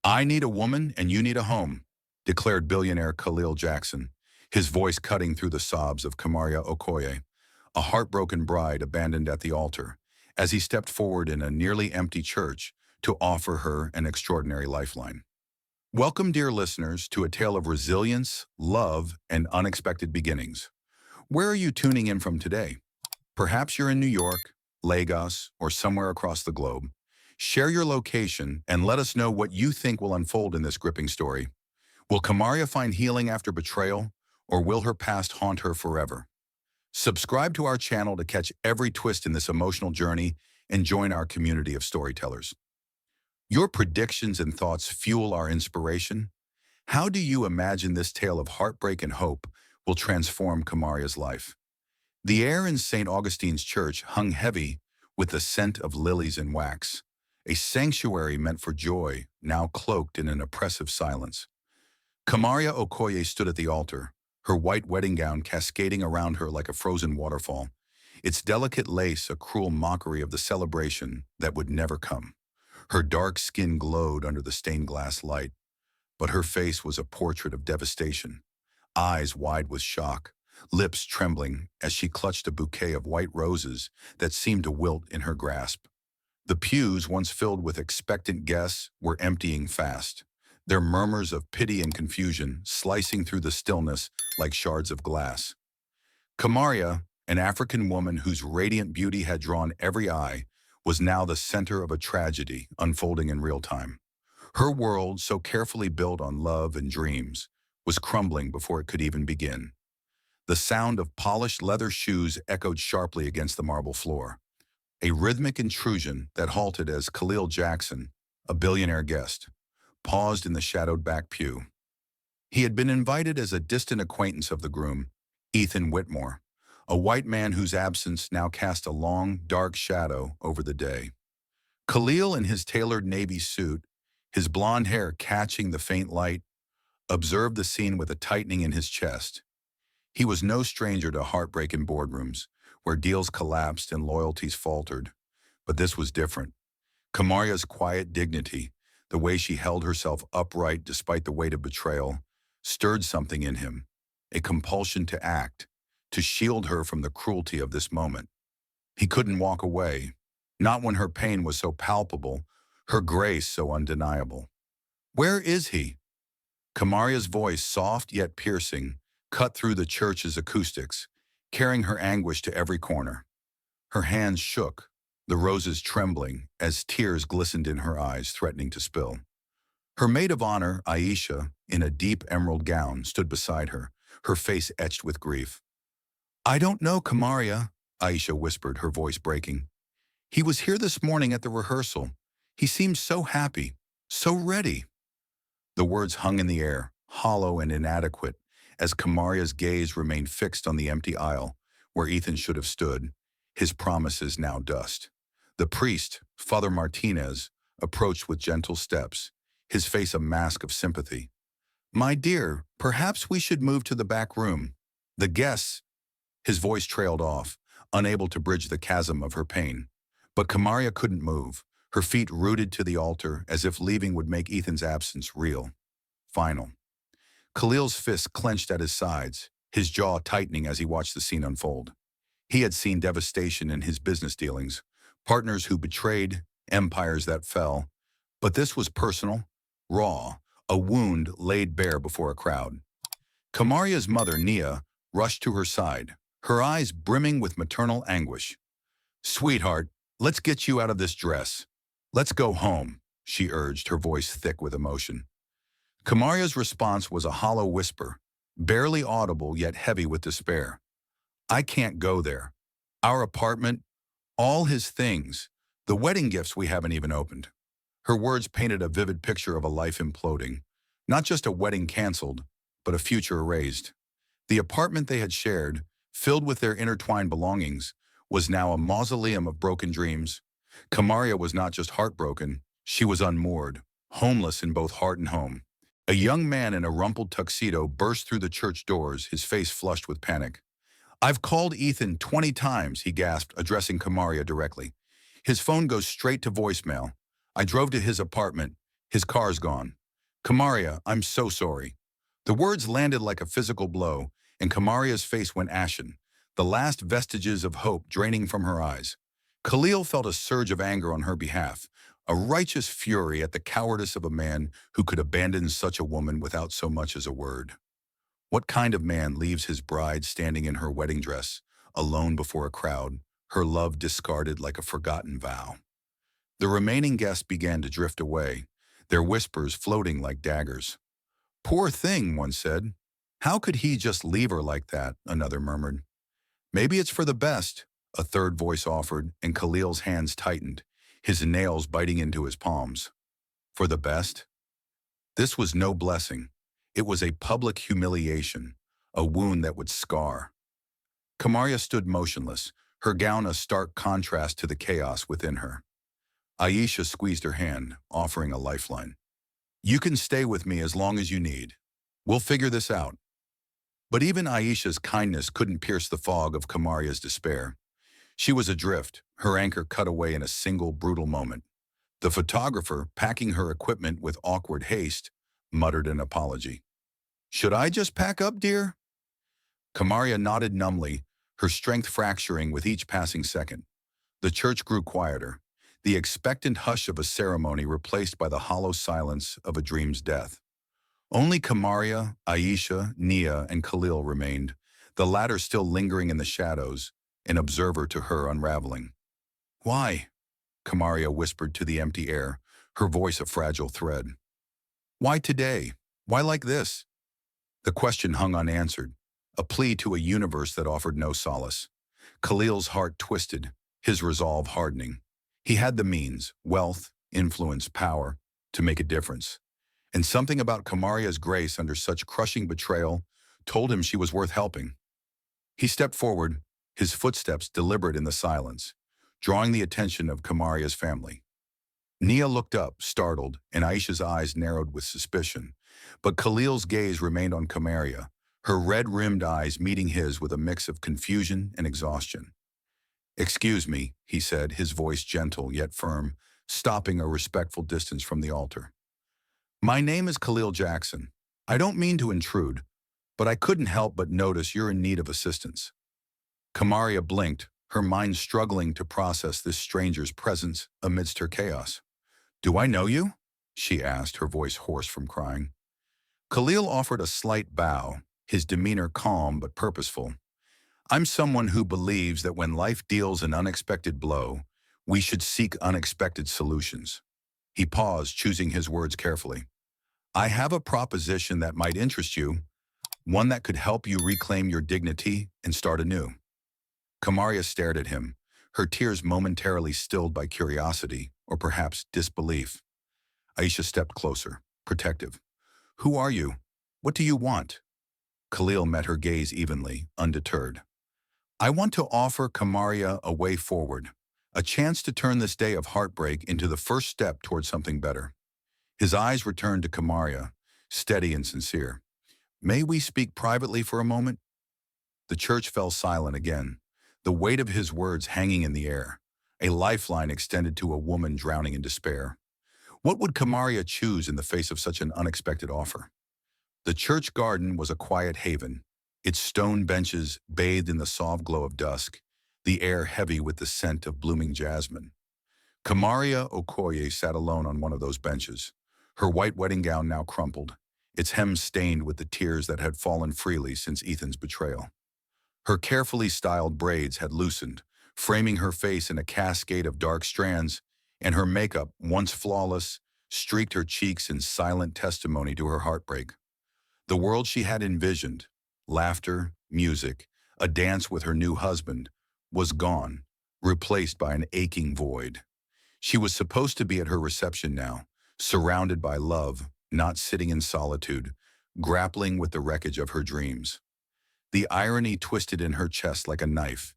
I need a woman and you need a home, declared billionaire Khalil Jackson, his voice cutting through the sobs of Kamaria Okoye, a heartbroken bride abandoned at the altar, as he stepped forward in a nearly empty church to offer her an extraordinary lifeline. Welcome, dear listeners, to a tale of resilience, love, and unexpected beginnings. Where are you tuning in from today? Perhaps you're in New York, Lagos, or somewhere across the globe. Share your location and let us know what you think will unfold in this gripping story. Will Kamaria find healing after betrayal, or will her past haunt her forever? Subscribe to our channel to catch every twist in this emotional journey and join our community of storytellers. Your predictions and thoughts fuel our inspiration. How do you imagine this tale of heartbreak and hope will transform Kamaria's life? The air in St. Augustine's Church hung heavy with the scent of lilies and wax, a sanctuary meant for joy, now cloaked in an oppressive silence. Kamaria Okoye stood at the altar, her white wedding gown cascading around her like a frozen waterfall, its delicate lace a cruel mockery of the celebration that would never come. Her dark skin glowed under the stained glass light, but her face was a portrait of devastation, eyes wide with shock, lips trembling as she clutched a bouquet of white roses that seemed to wilt in her grasp. The pews, once filled with expectant guests, were emptying fast, their murmurs of pity and confusion slicing through the stillness like shards of glass. Kamaria, an African woman whose radiant beauty had drawn every eye, was now the center of a tragedy unfolding in real time. Her world, so carefully built on love and dreams, was crumbling before it could even begin. The sound of polished leather shoes echoed sharply against the marble floor, a rhythmic intrusion that halted as Khalil Jackson, a billionaire guest, paused in the shadowed back pew. He had been invited as a distant acquaintance of the groom, Ethan Whitmore, a white man whose absence now cast a long, dark shadow over the day. Khalil, in his tailored navy suit, his blonde hair catching the faint light, observed the scene with a tightening in his chest. He was no stranger to heartbreak in boardrooms, where deals collapsed and loyalties faltered. But this was different. Kamaria's quiet dignity, the way she held herself upright despite the weight of betrayal, stirred something in him, a compulsion to act, to shield her from the cruelty of this moment. He couldn't walk away, not when her pain was so palpable, her grace so undeniable. "Where is he?" Kamaria's voice, soft yet piercing, cut through the church's acoustics, carrying her anguish to every corner. Her hands shook, the roses trembling as tears glistened in her eyes, threatening to spill. Her maid of honor, Aisha, in a deep emerald gown, stood beside her, her face etched with grief. "I don't know, Kamaria," Aisha whispered, her voice breaking. "He was here this morning at the rehearsal. He seemed so happy, so ready." The words hung in the air, hollow and inadequate, as Kamaria's gaze remained fixed on the empty aisle, where Ethan should have stood, his promises now dust. The priest, Father Martinez, approached with gentle steps, his face a mask of sympathy. "My dear, perhaps we should move to the back room. The guests—" His voice trailed off, unable to bridge the chasm of her pain. But Kamaria couldn't move, her feet rooted to the altar as if leaving would make Ethan's absence real, final. Khalil's fists clenched at his sides, his jaw tightening as he watched the scene unfold. He had seen devastation in his business dealings, partners who betrayed, empires that fell. But this was personal, raw, a wound laid bare before a crowd. Kamaria's mother, Nia, rushed to her side, her eyes brimming with maternal anguish. "Sweetheart, let's get you out of this dress. Let's go home," she urged, her voice thick with emotion. Kamaria's response was a hollow whisper, barely audible yet heavy with despair. "I can't go there. Our apartment, all his things, the wedding gifts we haven't even opened." Her words painted a vivid picture of a life imploding, not just a wedding canceled, but a future erased. The apartment they had shared, filled with their intertwined belongings, was now a mausoleum of broken dreams. Kamaria was not just heartbroken, she was unmoored, homeless in both heart and home. A young man in a rumpled tuxedo burst through the church doors, his face flushed with panic. "I've called Ethan 20 times, he gasped, addressing Kamaria directly. "His phone goes straight to voicemail. I drove to his apartment. His car's gone. Kamaria, I'm so sorry. The words landed like a physical blow, and Kamaria's face went ashen, the last vestiges of hope draining from her eyes. Khalil felt a surge of anger on her behalf, a righteous fury at the cowardice of a man who could abandon such a woman without so much as a word. What kind of man leaves his bride standing in her wedding dress, alone before a crowd, her love discarded like a forgotten vow? The remaining guests began to drift away, their whispers floating like daggers. Poor thing, one said. How could he just leave her like that, another murmured. Maybe it's for the best, a third voice offered, and Khalil's hands tightened, his nails biting into his palms. For the best? This was no blessing. It was a public humiliation, a wound that would scar. Kamaria stood motionless, her gown a stark contrast to the chaos within her. Aisha squeezed her hand, offering a lifeline. You can stay with me as long as you need. We'll figure this out. But even Aisha's kindness couldn't pierce the fog of Kamaria's despair. She was adrift, her anchor cut away in a single brutal moment. The photographer, packing her equipment with awkward haste, muttered an apology. Should I just pack up, dear? Kamaria nodded numbly, her strength fracturing with each passing second. The church grew quieter, the expectant hush of a ceremony replaced by the hollow silence of a dream's death. Only Kamaria, Aisha, Nia, and Khalil remained, the latter still lingering in the shadows, an observer to her unraveling. Why? Kamaria whispered to the empty air, her voice a fragile thread. Why today? Why like this? The question hung unanswered, a plea to a universe that offered no solace. Khalil's heart twisted, his resolve hardening. He had the means, wealth, influence, power, to make a difference. And something about Kamaria's grace under such crushing betrayal told him she was worth helping. He stepped forward, his footsteps deliberate in the silence, drawing the attention of Kamaria's family. Nia looked up, startled, and Aisha's eyes narrowed with suspicion. But Khalil's gaze remained on Kamaria, her red-rimmed eyes meeting his with a mix of confusion and exhaustion. Excuse me, he said, his voice gentle yet firm, stopping a respectful distance from the altar. My name is Khalil Jackson. I don't mean to intrude, but I couldn't help but notice you're in need of assistance. Kamaria blinked, her mind struggling to process this stranger's presence amidst her chaos. Do I know you? She asked, her voice hoarse from crying. Khalil offered a slight bow, his demeanor calm but purposeful. I'm someone who believes that when life deals an unexpected blow, we should seek unexpected solutions. He paused, choosing his words carefully. I have a proposition that might interest you, one that could help you reclaim your dignity and start anew. Kamaria stared at him, her tears momentarily stilled by curiosity, or perhaps disbelief. Aisha stepped closer, protective. Who are you? What do you want? Khalil met her gaze evenly, undeterred. I want to offer Kamaria a way forward, a chance to turn this day of heartbreak into the first step toward something better. His eyes returned to Kamaria, steady and sincere. May we speak privately for a moment? The church fell silent again, the weight of his words hanging in the air, a lifeline extended to a woman drowning in despair. What would Kamaria choose in the face of such an unexpected offer? The church garden was a quiet haven, its stone benches bathed in the soft glow of dusk, the air heavy with the scent of blooming jasmine. Kamaria Okoye sat alone on one of those benches, her white wedding gown now crumpled, its hem stained with the tears that had fallen freely since Ethan's betrayal. Her carefully styled braids had loosened, framing her face in a cascade of dark strands, and her makeup, once flawless, streaked her cheeks in silent testimony to her heartbreak. The world she had envisioned, laughter, music, a dance with her new husband, was gone, replaced by an aching void. She was supposed to be at her reception now, surrounded by love, not sitting in solitude, grappling with the wreckage of her dreams. The irony twisted in her chest like a knife,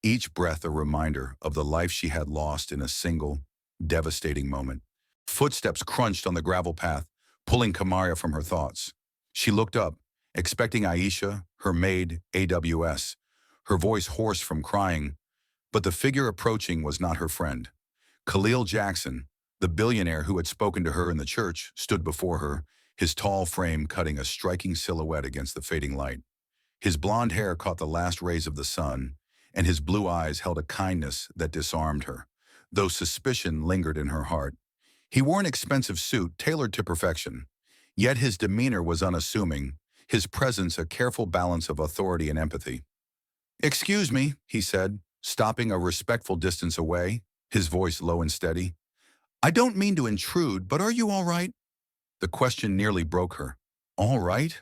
each breath a reminder of the life she had lost in a single, devastating moment. Footsteps crunched on the gravel path, pulling Kamaria from her thoughts. She looked up, expecting Aisha, her maid, AWS, her voice hoarse from crying, but the figure approaching was not her friend. Khalil Jackson, The billionaire who had spoken to her in the church stood before her, his tall frame cutting a striking silhouette against the fading light. His blonde hair caught the last rays of the sun, and his blue eyes held a kindness that disarmed her, though suspicion lingered in her heart. He wore an expensive suit tailored to perfection, yet his demeanor was unassuming, his presence a careful balance of authority and empathy. "Excuse me," he said, stopping a respectful distance away, his voice low and steady. "I don't mean to intrude, but are you all right?" The question nearly broke her. All right?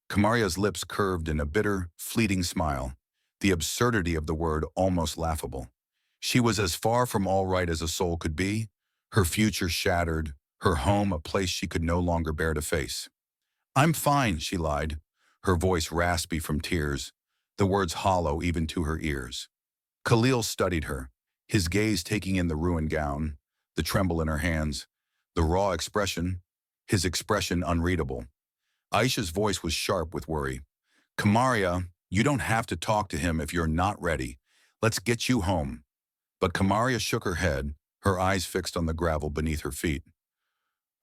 Kamaria's lips curved in a bitter, fleeting smile, the absurdity of the word almost laughable. She was as far from all right as a soul could be, her future shattered, her home a place she could no longer bear to face. "I'm fine," she lied, her voice raspy from tears, the words hollow even to her ears. Khalil studied her, his gaze taking in the ruined gown, the tremble in her hands, the raw expression, his expression unreadable. Aisha's voice was sharp with worry. "Kamaria, you don't have to talk to him if you're not ready. Let's get you home." But Kamaria shook her head, her eyes fixed on the gravel beneath her feet.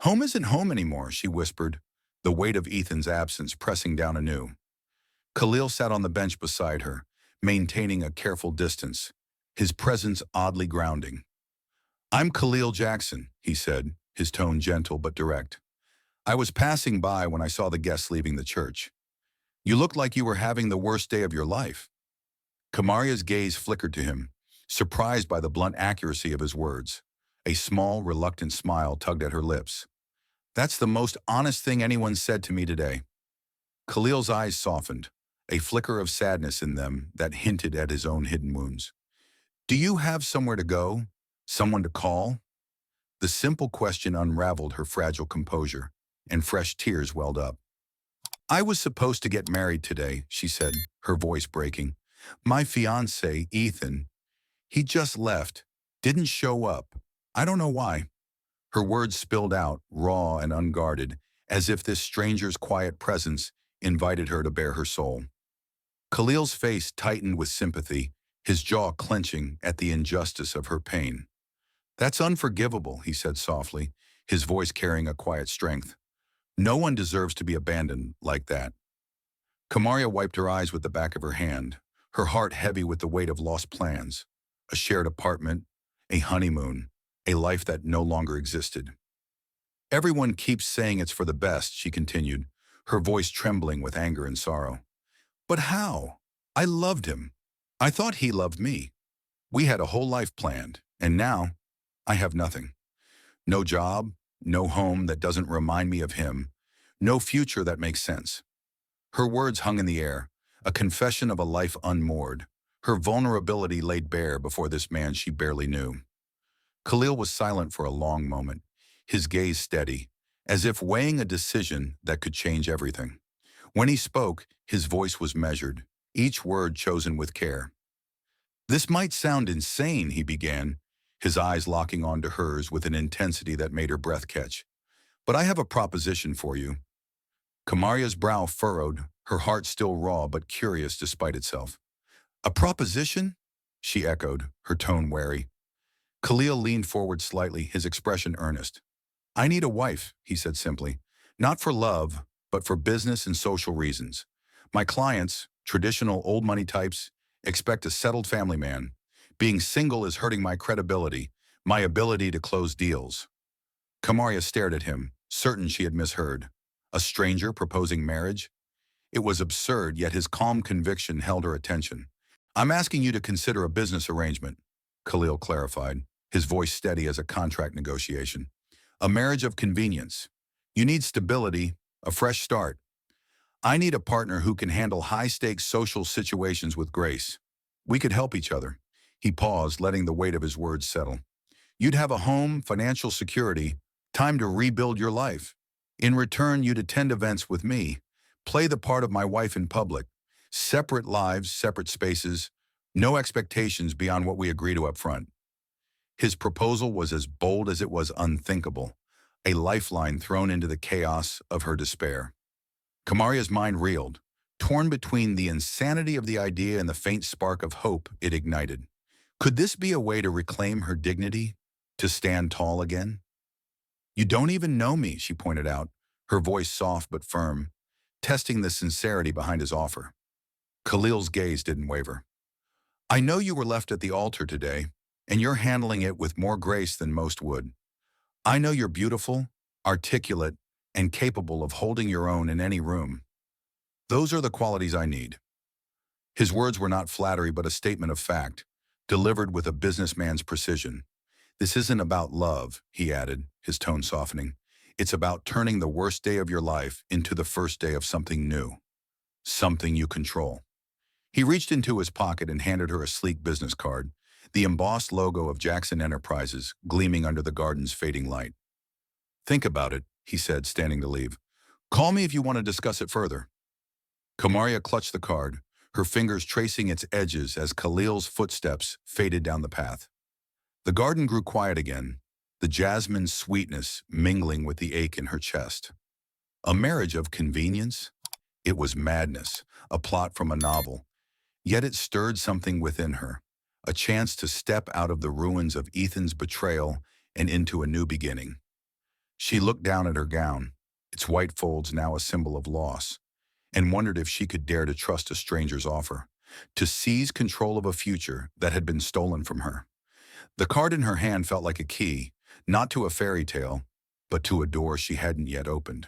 "Home isn't home anymore," she whispered, the weight of Ethan's absence pressing down anew. Khalil sat on the bench beside her, maintaining a careful distance, his presence oddly grounding. "I'm Khalil Jackson," he said, his tone gentle but direct. "I was passing by when I saw the guests leaving the church. You looked like you were having the worst day of your life." Kamaria's gaze flickered to him, surprised by the blunt accuracy of his words. A small, reluctant smile tugged at her lips. "That's the most honest thing anyone said to me today." Khalil's eyes softened, a flicker of sadness in them that hinted at his own hidden wounds. "Do you have somewhere to go? Someone to call?" The simple question unraveled her fragile composure, and fresh tears welled up. "I was supposed to get married today," she said, her voice breaking. "My fiancé, Ethan, he just left, didn't show up. I don't know why." Her words spilled out, raw and unguarded, as if this stranger's quiet presence invited her to bare her soul. Khalil's face tightened with sympathy, his jaw clenching at the injustice of her pain. "That's unforgivable," he said softly, his voice carrying a quiet strength. "No one deserves to be abandoned like that." Kamaria wiped her eyes with the back of her hand, her heart heavy with the weight of lost plans. A shared apartment, a honeymoon, a life that no longer existed. "Everyone keeps saying it's for the best," she continued, her voice trembling with anger and sorrow. "But how? I loved him. I thought he loved me. We had a whole life planned, and now I have nothing. No job, no home that doesn't remind me of him, no future that makes sense." Her words hung in the air, a confession of a life unmoored, her vulnerability laid bare before this man she barely knew. Khalil was silent for a long moment, his gaze steady, as if weighing a decision that could change everything. When he spoke, his voice was measured, each word chosen with care. "This might sound insane," he began, his eyes locking onto hers with an intensity that made her breath catch. "But I have a proposition for you." Kamaria's brow furrowed, her heart still raw but curious despite itself. "A proposition?" she echoed, her tone wary. Khalil leaned forward slightly, his expression earnest. "I need a wife," he said simply. "Not for love, but for business and social reasons. My clients, traditional old money types, expect a settled family man. Being single is hurting my credibility, my ability to close deals." Kamaria stared at him, certain she had misheard. A stranger proposing marriage? It was absurd, yet his calm conviction held her attention. "I'm asking you to consider a business arrangement," Khalil clarified, his voice steady as a contract negotiation. "A marriage of convenience. You need stability, a fresh start. I need a partner who can handle high-stakes social situations with grace. We could help each other." He paused, letting the weight of his words settle. "You'd have a home, financial security, time to rebuild your life. In return, you'd attend events with me, play the part of my wife in public. Separate lives, separate spaces, no expectations beyond what we agree to up front." His proposal was as bold as it was unthinkable, a lifeline thrown into the chaos of her despair. Kamaria's mind reeled, torn between the insanity of the idea and the faint spark of hope it ignited. Could this be a way to reclaim her dignity, to stand tall again? You don't even know me, she pointed out, her voice soft but firm, testing the sincerity behind his offer. Khalil's gaze didn't waver. I know you were left at the altar today, and you're handling it with more grace than most would. I know you're beautiful, articulate, and capable of holding your own in any room. Those are the qualities I need. His words were not flattery but a statement of fact, delivered with a businessman's precision. This isn't about love, he added, his tone softening. It's about turning the worst day of your life into the first day of something new, something you control. He reached into his pocket and handed her a sleek business card, the embossed logo of Jackson Enterprises gleaming under the garden's fading light. Think about it, he said, standing to leave. Call me if you want to discuss it further. Kamaria clutched the card, her fingers tracing its edges as Khalil's footsteps faded down the path. The garden grew quiet again, the jasmine's sweetness mingling with the ache in her chest. A marriage of convenience? It was madness, a plot from a novel. Yet it stirred something within her, a chance to step out of the ruins of Ethan's betrayal and into a new beginning. She looked down at her gown, its white folds now a symbol of loss, and wondered if she could dare to trust a stranger's offer, to seize control of a future that had been stolen from her. The card in her hand felt like a key, not to a fairy tale, but to a door she hadn't yet opened.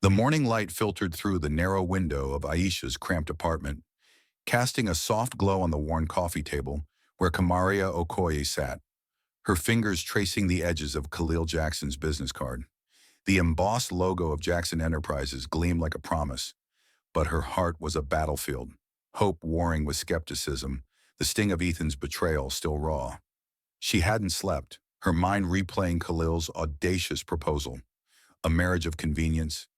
The morning light filtered through the narrow window of Aisha's cramped apartment, casting a soft glow on the worn coffee table where Kamaria Okoye sat, her fingers tracing the edges of Khalil Jackson's business card. The embossed logo of Jackson Enterprises gleamed like a promise, but her heart was a battlefield, hope warring with skepticism, the sting of Ethan's betrayal still raw. She hadn't slept, her mind replaying Khalil's audacious proposal, a marriage of convenience,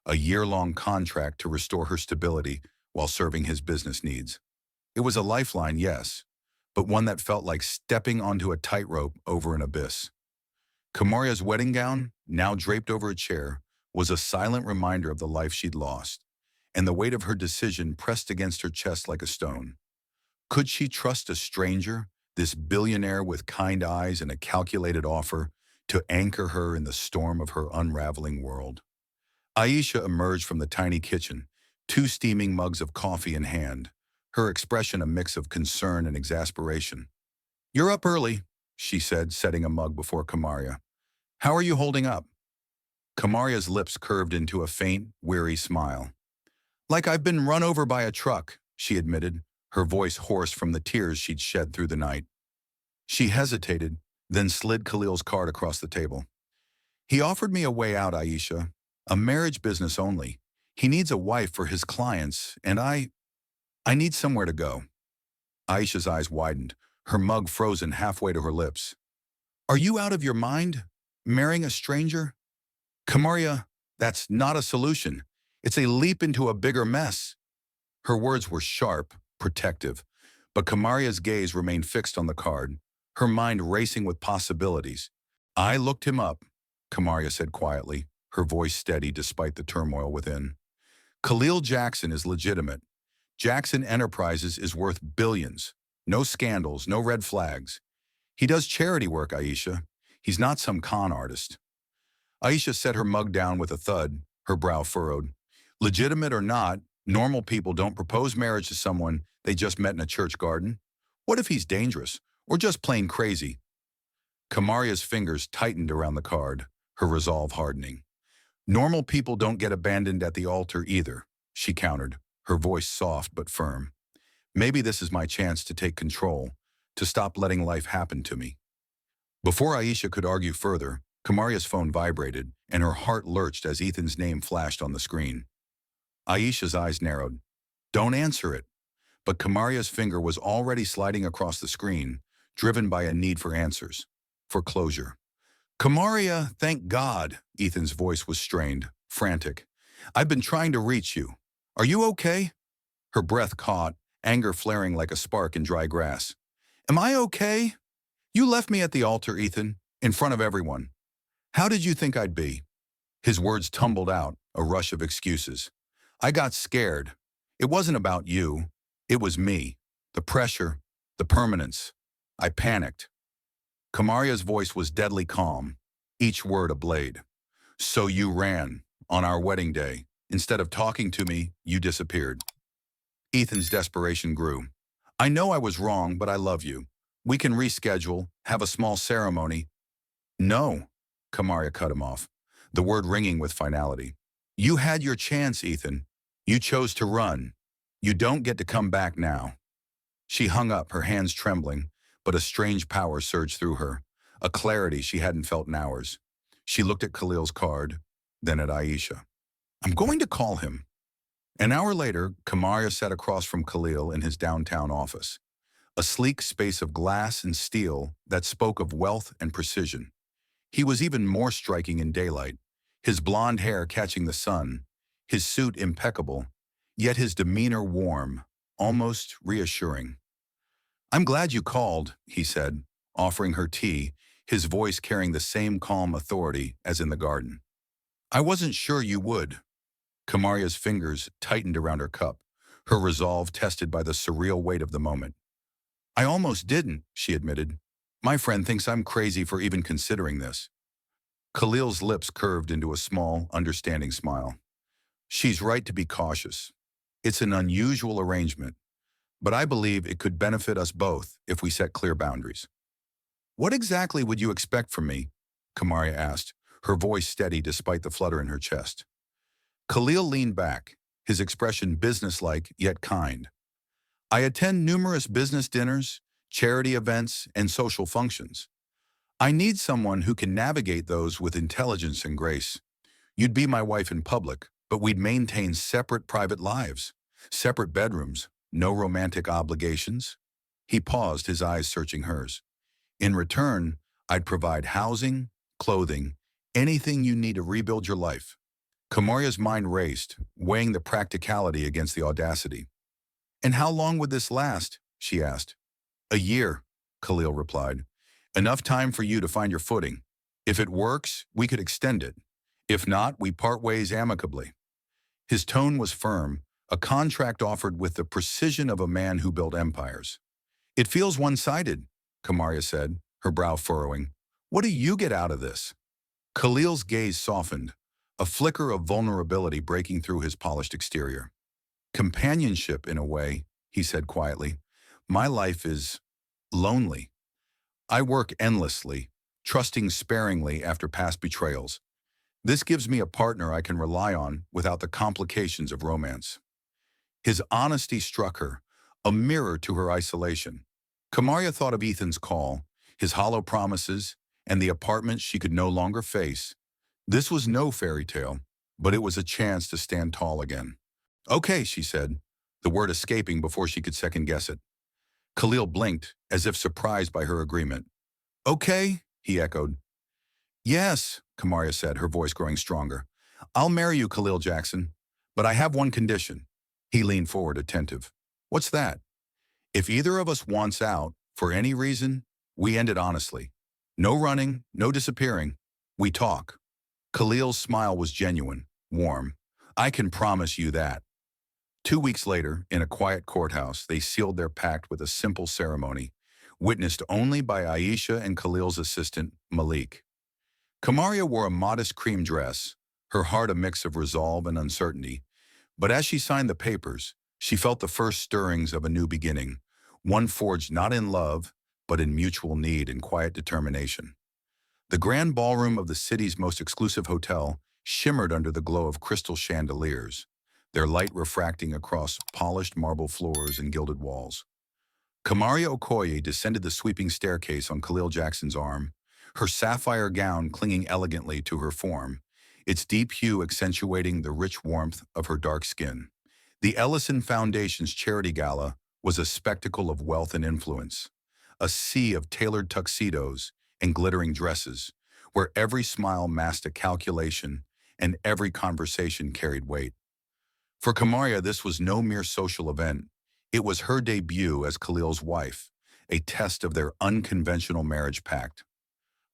a year-long contract to restore her stability while serving his business needs. It was a lifeline, yes, but one that felt like stepping onto a tightrope over an abyss. Kamaria's wedding gown, now draped over a chair, was a silent reminder of the life she'd lost, and the weight of her decision pressed against her chest like a stone. Could she trust a stranger, this billionaire with kind eyes and a calculated offer, to anchor her in the storm of her unraveling world? Aisha emerged from the tiny kitchen, two steaming mugs of coffee in hand, her expression a mix of concern and exasperation. You're up early, she said, setting a mug before Kamaria. How are you holding up? Kamaria's lips curved into a faint, weary smile. Like I've been run over by a truck, she admitted, her voice hoarse from the tears she'd shed through the night. She hesitated, then slid Khalil's card across the table. He offered me a way out, Aisha. A marriage business only. He needs a wife for his clients, and I need somewhere to go. Aisha's eyes widened, her mug frozen halfway to her lips. Are you out of your mind? Marrying a stranger? Kamaria, that's not a solution. It's a leap into a bigger mess. Her words were sharp, protective, but Kamaria's gaze remained fixed on the card, her mind racing with possibilities. I looked him up, Kamaria said quietly, her voice steady despite the turmoil within. Khalil Jackson is legitimate. Jackson Enterprises is worth billions. No scandals, no red flags. He does charity work, Aisha. He's not some con artist. Aisha set her mug down with a thud, her brow furrowed. Legitimate or not, normal people don't propose marriage to someone they just met in a church garden. What if he's dangerous, or just plain crazy? Kamaria's fingers tightened around the card, her resolve hardening. Normal people don't get abandoned at the altar either, she countered, her voice soft but firm. Maybe this is my chance to take control, to stop letting life happen to me. Before Aisha could argue further, Kamaria's phone vibrated, and her heart lurched as Ethan's name flashed on the screen. Aisha's eyes narrowed. Don't answer it. But Kamaria's finger was already sliding across the screen, driven by a need for answers, for closure. Kamaria, thank God, Ethan's voice was strained, frantic. I've been trying to reach you. Are you okay? Her breath caught, anger flaring like a spark in dry grass. Am I okay? You left me at the altar, Ethan, in front of everyone. How did you think I'd be? His words tumbled out, a rush of excuses. I got scared. It wasn't about you. It was me. The pressure, the permanence. I panicked. Kamaria's voice was deadly calm. each word a blade. So you ran on our wedding day. Instead of talking to me, you disappeared. Ethan's desperation grew. I know I was wrong, but I love you. We can reschedule, have a small ceremony. No, Kamaria cut him off, the word ringing with finality. You had your chance, Ethan. You chose to run. You don't get to come back now. She hung up, her hands trembling, but a strange power surged through her, a clarity she hadn't felt in hours. She looked at Khalil's card, then at Aisha. I'm going to call him. An hour later, Kamaria sat across from Khalil in his downtown office, a sleek space of glass and steel that spoke of wealth and precision. He was even more striking in daylight, his blonde hair catching the sun, his suit impeccable, yet his demeanor warm, almost reassuring. I'm glad you called, he said, offering her tea, his voice carrying the same calm authority as in the garden. I wasn't sure you would. Kamaria's fingers tightened around her cup, her resolve tested by the surreal weight of the moment. I almost didn't, she admitted. My friend thinks I'm crazy for even considering this. Khalil's lips curved into a small, understanding smile. She's right to be cautious. It's an unusual arrangement, but I believe it could benefit us both if we set clear boundaries. What exactly would you expect from me? Kamaria asked, her voice steady despite the flutter in her chest. Khalil leaned back, his expression businesslike yet kind. I attend numerous business dinners, charity events, and social functions. I need someone who can navigate those with intelligence and grace. You'd be my wife in public, but we'd maintain separate private lives, separate bedrooms, no romantic obligations. He paused, his eyes searching hers. In return, I'd provide housing, clothing, anything you need to rebuild your life. Kamaria's mind raced, weighing the practicality against the audacity. And how long would this last? She asked. A year, Khalil replied. Enough time for you to find your footing. If it works, we could extend it. If not, we part ways amicably. His tone was firm, a contract offered with the precision of a man who built empires. It feels one-sided, Kamaria said, her brow furrowing. What do you get out of this? Khalil's gaze softened, a flicker of vulnerability breaking through his polished exterior. Companionship, in a way, he said quietly. My life is lonely. I work endlessly, trusting sparingly after past betrayals. This gives me a partner I can rely on without the complications of romance. His honesty struck her, a mirror to her isolation. Kamaria thought of Ethan's call, his hollow promises, and the apartment she could no longer face. This was no fairy tale, but it was a chance to stand tall again. Okay, she said, the word escaping before she could second-guess it. Khalil blinked, as if surprised by her agreement. Okay, he echoed. Yes, Kamaria said, her voice growing stronger. I'll marry you, Khalil Jackson, but I have one condition. He leaned forward, attentive. What's that? If either of us wants out, for any reason, we end it honestly. No running, no disappearing. We talk. Khalil's smile was genuine, warm. I can promise you that. 2 weeks later, in a quiet courthouse, they sealed their pact with a simple ceremony, witnessed only by Aisha and Khalil's assistant, Malik. Kamaria wore a modest cream dress, her heart a mix of resolve and uncertainty. But as she signed the papers, she felt the first stirrings of a new beginning, one forged not in love, but in mutual need and quiet determination. The grand ballroom of the city's most exclusive hotel shimmered under the glow of crystal chandeliers, their light refracting across polished marble floors and gilded walls. Kamaria Okoye descended the sweeping staircase on Khalil Jackson's arm, her sapphire gown clinging elegantly to her form, its deep hue accentuating the rich warmth of her dark skin. The Ellison Foundation's charity gala was a spectacle of wealth and influence, a sea of tailored tuxedos and glittering dresses, where every smile masked a calculation and every conversation carried weight. For Kamaria, this was no mere social event. It was her debut as Khalil's wife, a test of their unconventional marriage pact.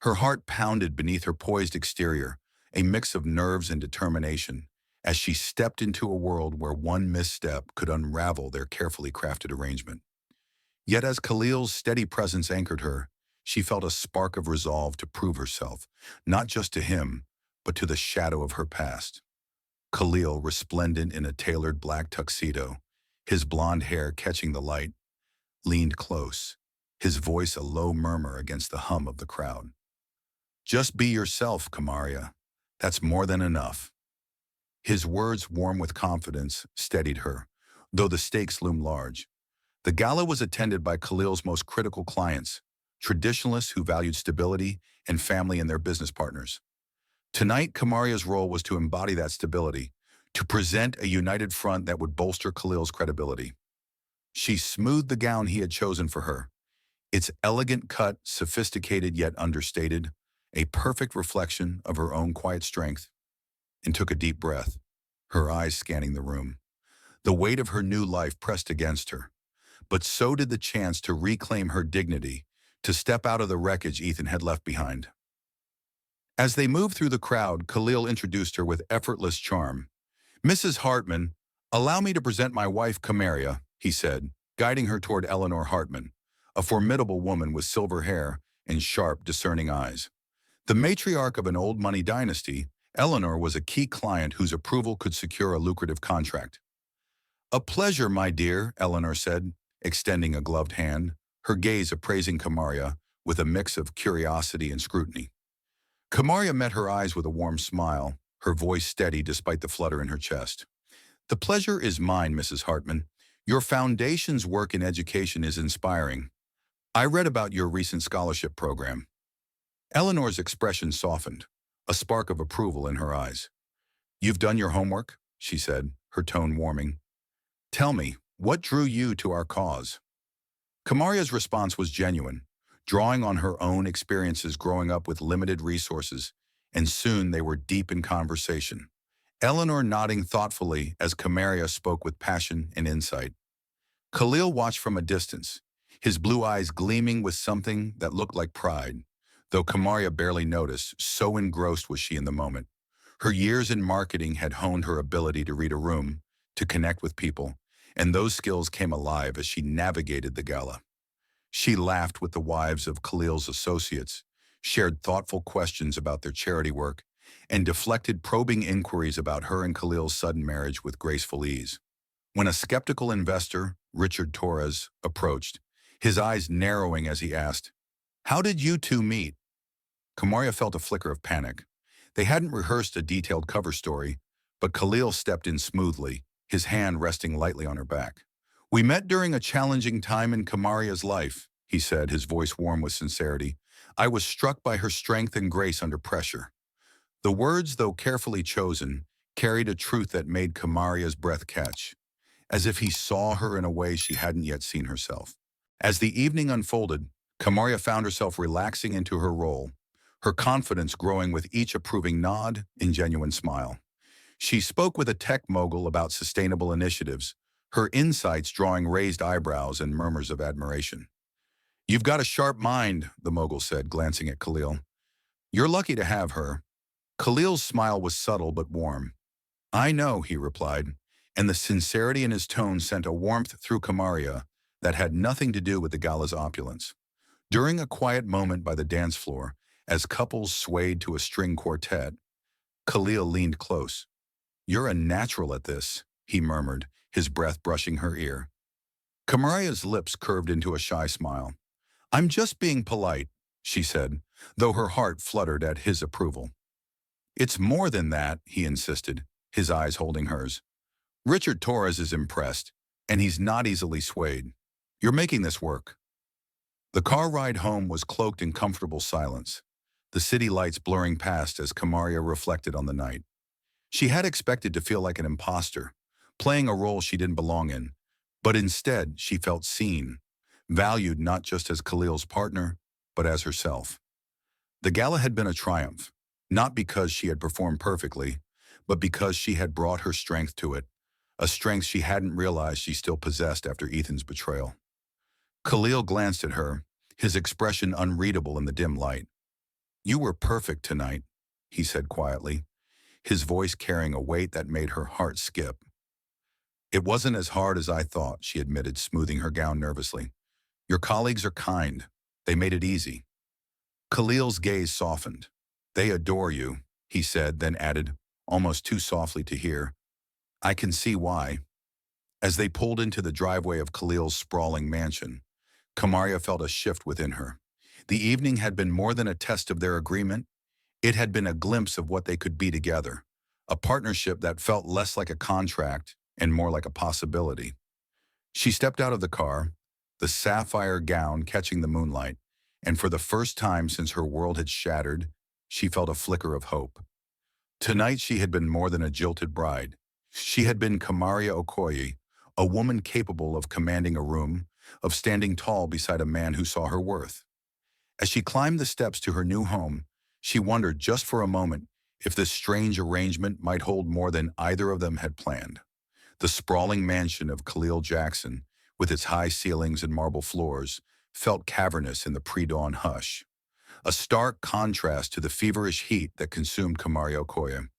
Her heart pounded beneath her poised exterior, a mix of nerves and determination, as she stepped into a world where one misstep could unravel their carefully crafted arrangement. Yet as Khalil's steady presence anchored her, she felt a spark of resolve to prove herself, not just to him, but to the shadow of her past. Khalil, resplendent in a tailored black tuxedo, his blonde hair catching the light, leaned close, his voice a low murmur against the hum of the crowd. "Just be yourself, Kamaria. That's more than enough." His words, warm with confidence, steadied her, though the stakes loomed large. The gala was attended by Khalil's most critical clients, traditionalists who valued stability and family in their business partners. Tonight, Kamaria's role was to embody that stability, to present a united front that would bolster Khalil's credibility. She smoothed the gown he had chosen for her, its elegant cut, sophisticated yet understated, a perfect reflection of her own quiet strength, and took a deep breath, her eyes scanning the room. The weight of her new life pressed against her, but so did the chance to reclaim her dignity, to step out of the wreckage Ethan had left behind. As they moved through the crowd, Khalil introduced her with effortless charm. "Mrs. Hartman, allow me to present my wife, Kamaria," he said, guiding her toward Eleanor Hartman, a formidable woman with silver hair and sharp, discerning eyes. The matriarch of an old money dynasty, Eleanor was a key client whose approval could secure a lucrative contract. "A pleasure, my dear," Eleanor said, extending a gloved hand, her gaze appraising Kamaria with a mix of curiosity and scrutiny. Kamaria met her eyes with a warm smile, her voice steady despite the flutter in her chest. "The pleasure is mine, Mrs. Hartman. Your foundation's work in education is inspiring. I read about your recent scholarship program." Eleanor's expression softened, a spark of approval in her eyes. "You've done your homework?" she said, her tone warming. "Tell me, what drew you to our cause?" Kamaria's response was genuine, drawing on her own experiences growing up with limited resources, and soon they were deep in conversation, Eleanor nodding thoughtfully as Kamaria spoke with passion and insight. Khalil watched from a distance, his blue eyes gleaming with something that looked like pride, though Kamaria barely noticed, so engrossed was she in the moment. Her years in marketing had honed her ability to read a room, to connect with people, and those skills came alive as she navigated the gala. She laughed with the wives of Khalil's associates, shared thoughtful questions about their charity work, and deflected probing inquiries about her and Khalil's sudden marriage with graceful ease. When a skeptical investor, Richard Torres, approached, his eyes narrowing as he asked, "How did you two meet?" Kamaria felt a flicker of panic. They hadn't rehearsed a detailed cover story, but Khalil stepped in smoothly, his hand resting lightly on her back. "We met during a challenging time in Kamaria's life," he said, his voice warm with sincerity. "I was struck by her strength and grace under pressure." The words, though carefully chosen, carried a truth that made Kamaria's breath catch, as if he saw her in a way she hadn't yet seen herself. As the evening unfolded, Kamaria found herself relaxing into her role, her confidence growing with each approving nod and genuine smile. She spoke with a tech mogul about sustainable initiatives, her insights drawing raised eyebrows and murmurs of admiration. "You've got a sharp mind," the mogul said, glancing at Khalil. "You're lucky to have her." Khalil's smile was subtle but warm. "I know," he replied, and the sincerity in his tone sent a warmth through Kamaria that had nothing to do with the gala's opulence. During a quiet moment by the dance floor, as couples swayed to a string quartet, Khalil leaned close. "You're a natural at this," he murmured, his breath brushing her ear. Kamaria's lips curved into a shy smile. "I'm just being polite," she said, though her heart fluttered at his approval. "It's more than that," he insisted, his eyes holding hers. "Richard Torres is impressed, and he's not easily swayed. You're making this work." The car ride home was cloaked in comfortable silence, the city lights blurring past as Kamaria reflected on the night. She had expected to feel like an imposter, playing a role she didn't belong in, but instead she felt seen, valued not just as Khalil's partner, but as herself. The gala had been a triumph, not because she had performed perfectly, but because she had brought her strength to it, a strength she hadn't realized she still possessed after Ethan's betrayal. Khalil glanced at her, his expression unreadable in the dim light. "You were perfect tonight," he said quietly, his voice carrying a weight that made her heart skip. "It wasn't as hard as I thought," she admitted, smoothing her gown nervously. "Your colleagues are kind. They made it easy." Khalil's gaze softened. "They adore you," he said, then added, almost too softly to hear, "I can see why." As they pulled into the driveway of Khalil's sprawling mansion, Kamaria felt a shift within her. The evening had been more than a test of their agreement. It had been a glimpse of what they could be together, a partnership that felt less like a contract and more like a possibility. She stepped out of the car, the sapphire gown catching the moonlight, and for the first time since her world had shattered, she felt a flicker of hope. Tonight she had been more than a jilted bride. She had been Kamaria Okoye, a woman capable of commanding a room, of standing tall beside a man who saw her worth. As she climbed the steps to her new home, she wondered just for a moment if this strange arrangement might hold more than either of them had planned. The sprawling mansion of Khalil Jackson, with its high ceilings and marble floors, felt cavernous in the pre-dawn hush, a stark contrast to the feverish heat that consumed Kamaria Okoye.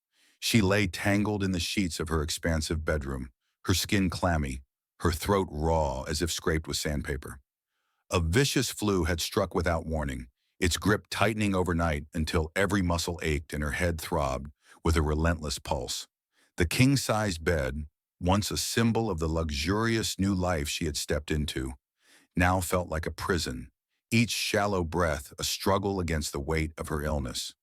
She lay tangled in the sheets of her expansive bedroom, her skin clammy, her throat raw as if scraped with sandpaper. A vicious flu had struck without warning, its grip tightening overnight until every muscle ached and her head throbbed with a relentless pulse. The king-sized bed, once a symbol of the luxurious new life she had stepped into, now felt like a prison, each shallow breath a struggle against the weight of her illness.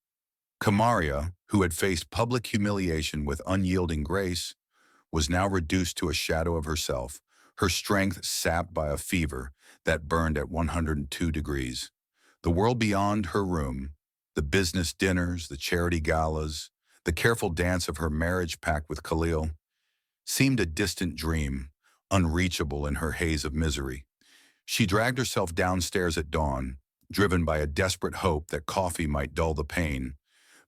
Kamaria, who had faced public humiliation with unyielding grace, was now reduced to a shadow of herself, her strength sapped by a fever that burned at 102 degrees. The world beyond her room, the business dinners, the charity galas, the careful dance of her marriage pact with Khalil, seemed a distant dream, unreachable in her haze of misery. She dragged herself downstairs at dawn, driven by a desperate hope that coffee might dull the pain,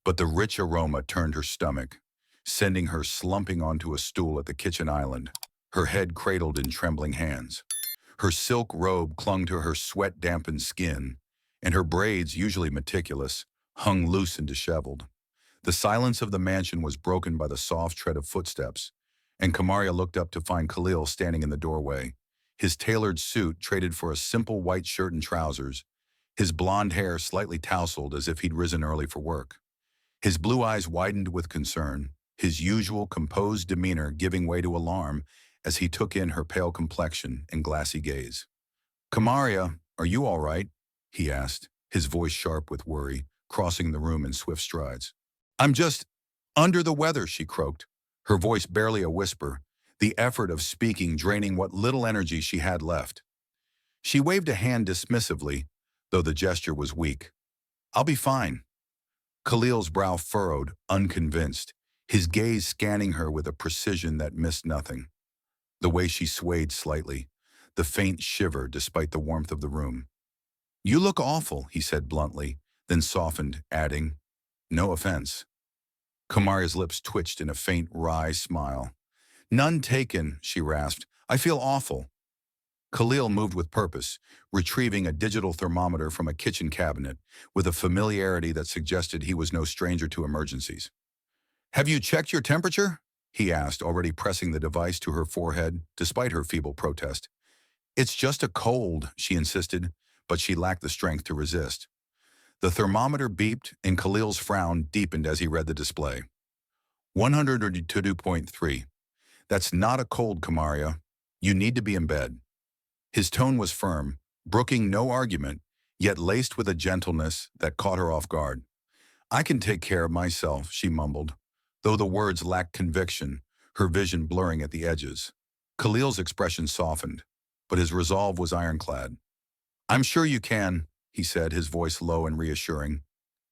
but the rich aroma turned her stomach, sending her slumping onto a stool at the kitchen island, her head cradled in trembling hands. Her silk robe clung to her sweat-dampened skin, and her braids, usually meticulous, hung loose and disheveled. The silence of the mansion was broken by the soft tread of footsteps, and Kamaria looked up to find Khalil standing in the doorway, his tailored suit traded for a simple white shirt and trousers, his blonde hair slightly tousled as if he'd risen early for work. His blue eyes widened with concern, his usual composed demeanor giving way to alarm as he took in her pale complexion and glassy gaze. "Kamaria, are you all right?" he asked, his voice sharp with worry, crossing the room in swift strides. "I'm just under the weather," she croaked, her voice barely a whisper, the effort of speaking draining what little energy she had left. She waved a hand dismissively, though the gesture was weak. "I'll be fine." Khalil's brow furrowed, unconvinced, his gaze scanning her with a precision that missed nothing. The way she swayed slightly, the faint shiver despite the warmth of the room. "You look awful," he said bluntly, then softened, adding, "No offense." Kamaria's lips twitched in a faint, wry smile. "None taken," she rasped. "I feel awful." Khalil moved with purpose, retrieving a digital thermometer from a kitchen cabinet with a familiarity that suggested he was no stranger to emergencies. "Have you checked your temperature?" he asked, already pressing the device to her forehead, despite her feeble protest. "It's just a cold," she insisted, but she lacked the strength to resist. The thermometer beeped, and Khalil's frown deepened as he read the display. 102.3. "That's not a cold, Kamaria. You need to be in bed." His tone was firm, brooking no argument, yet laced with a gentleness that caught her off guard. "I can take care of myself," she mumbled, though the words lacked conviction, her vision blurring at the edges. Khalil's expression softened, but his resolve was ironclad. "I'm sure you can," he said, his voice low and reassuring.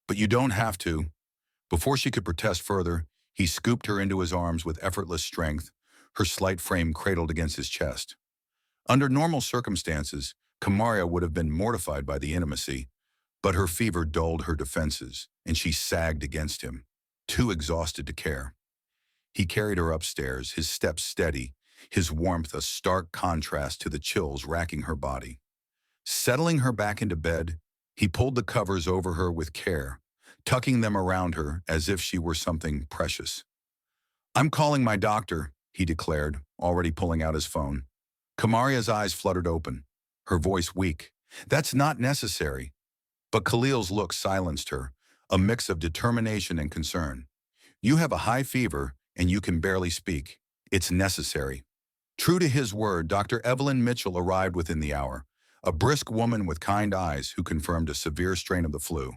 "But you don't have to." Before she could protest further, he scooped her into his arms with effortless strength, her slight frame cradled against his chest. Under normal circumstances, Kamaria would have been mortified by the intimacy, but her fever dulled her defenses, and she sagged against him, too exhausted to care. He carried her upstairs, his steps steady, his warmth a stark contrast to the chills racking her body. Settling her back into bed, he pulled the covers over her with care, tucking them around her as if she were something precious. "I'm calling my doctor," he declared, already pulling out his phone. Kamaria's eyes fluttered open, her voice weak. "That's not necessary." But Khalil's look silenced her, a mix of determination and concern. You have a high fever, and you can barely speak. It's necessary. True to his word, Dr. Evelyn Mitchell arrived within the hour, a brisk woman with kind eyes who confirmed a severe strain of the flu.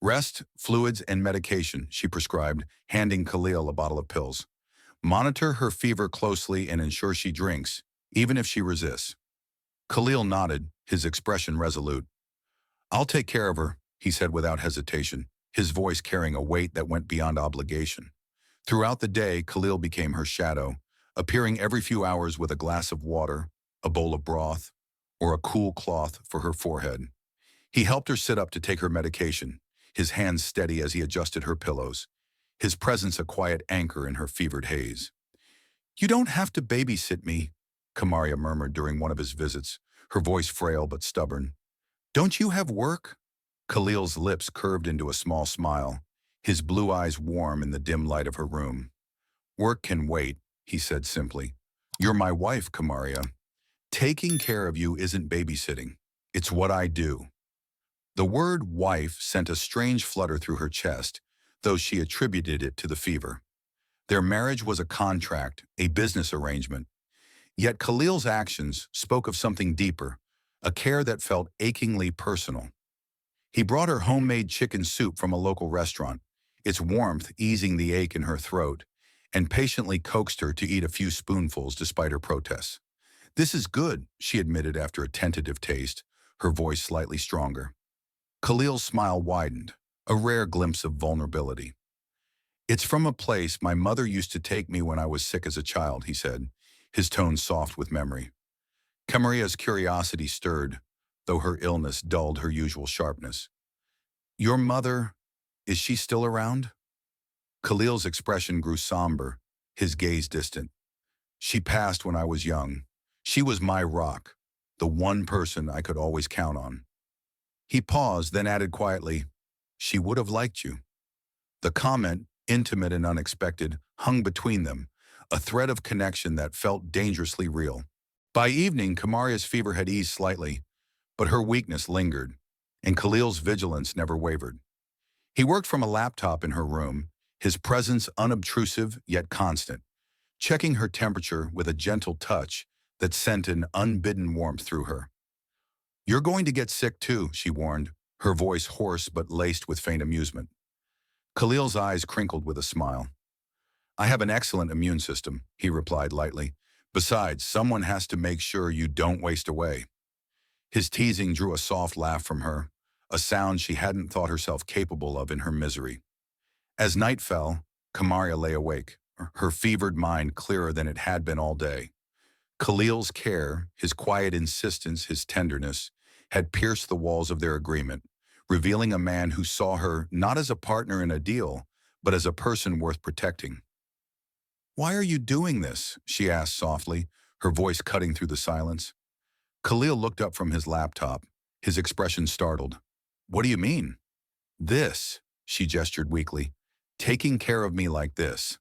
Rest, fluids, and medication, she prescribed, handing Khalil a bottle of pills. Monitor her fever closely and ensure she drinks, even if she resists. Khalil nodded, his expression resolute. I'll take care of her, he said without hesitation, his voice carrying a weight that went beyond obligation. Throughout the day, Khalil became her shadow, appearing every few hours with a glass of water, a bowl of broth, or a cool cloth for her forehead. He helped her sit up to take her medication, his hands steady as he adjusted her pillows, his presence a quiet anchor in her fevered haze. You don't have to babysit me, Kamaria murmured during one of his visits, her voice frail but stubborn. Don't you have work? Khalil's lips curved into a small smile, his blue eyes warm in the dim light of her room. Work can wait, he said simply. You're my wife, Kamaria. Taking care of you isn't babysitting. It's what I do. The word wife sent a strange flutter through her chest, though she attributed it to the fever. Their marriage was a contract, a business arrangement. Yet Khalil's actions spoke of something deeper, a care that felt achingly personal. He brought her homemade chicken soup from a local restaurant, its warmth easing the ache in her throat, and patiently coaxed her to eat a few spoonfuls despite her protests. This is good, she admitted after a tentative taste, her voice slightly stronger. Khalil's smile widened, a rare glimpse of vulnerability. It's from a place my mother used to take me when I was sick as a child, he said, his tone soft with memory. Kamaria's curiosity stirred, though her illness dulled her usual sharpness. Your mother, is she still around? Khalil's expression grew somber, his gaze distant. She passed when I was young. She was my rock, the one person I could always count on. He paused, then added quietly, she would have liked you. The comment, intimate and unexpected, hung between them, a thread of connection that felt dangerously real. By evening, Kamaria's fever had eased slightly, but her weakness lingered, and Khalil's vigilance never wavered. He worked from a laptop in her room, his presence unobtrusive yet constant, checking her temperature with a gentle touch that sent an unbidden warmth through her. You're going to get sick too, she warned, her voice hoarse but laced with faint amusement. Khalil's eyes crinkled with a smile. I have an excellent immune system, he replied lightly. Besides, someone has to make sure you don't waste away. His teasing drew a soft laugh from her, a sound she hadn't thought herself capable of in her misery. As night fell, Kamaria lay awake, her fevered mind clearer than it had been all day. Khalil's care, his quiet insistence, his tenderness, had pierced the walls of their agreement, revealing a man who saw her not as a partner in a deal, but as a person worth protecting. Why are you doing this? She asked softly, her voice cutting through the silence. Khalil looked up from his laptop, his expression startled. What do you mean? This, she gestured weakly, taking care of me like this.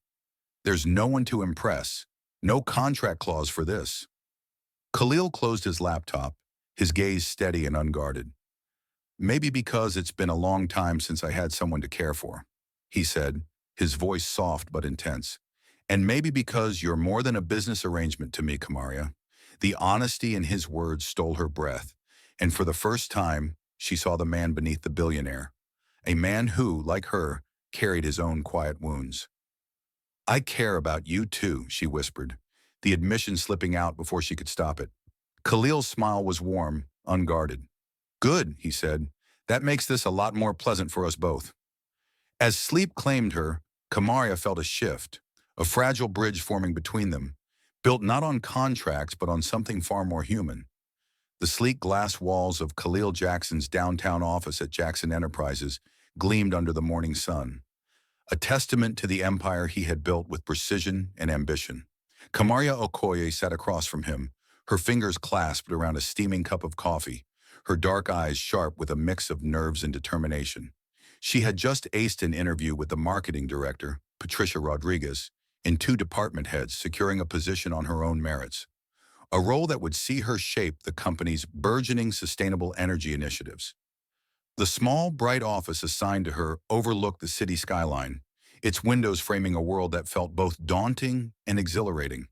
There's no one to impress, no contract clause for this. Khalil closed his laptop, his gaze steady and unguarded. Maybe because it's been a long time since I had someone to care for, he said, his voice soft but intense. And maybe because you're more than a business arrangement to me, Kamaria. The honesty in his words stole her breath, and for the first time, she saw the man beneath the billionaire, a man who, like her, carried his own quiet wounds. I care about you too, she whispered, the admission slipping out before she could stop it. Khalil's smile was warm, unguarded. Good, he said. That makes this a lot more pleasant for us both. As sleep claimed her, Kamaria felt a shift, a fragile bridge forming between them, built not on contracts but on something far more human. The sleek glass walls of Khalil Jackson's downtown office at Jackson Enterprises gleamed under the morning sun, a testament to the empire he had built with precision and ambition. Kamaria Okoye sat across from him, her fingers clasped around a steaming cup of coffee, her dark eyes sharp with a mix of nerves and determination. She had just aced an interview with the marketing director, Patricia Rodriguez, and two department heads, securing a position on her own merits, a role that would see her shape the company's burgeoning sustainable energy initiatives. The small, bright office assigned to her overlooked the city skyline, its windows framing a world that felt both daunting and exhilarating.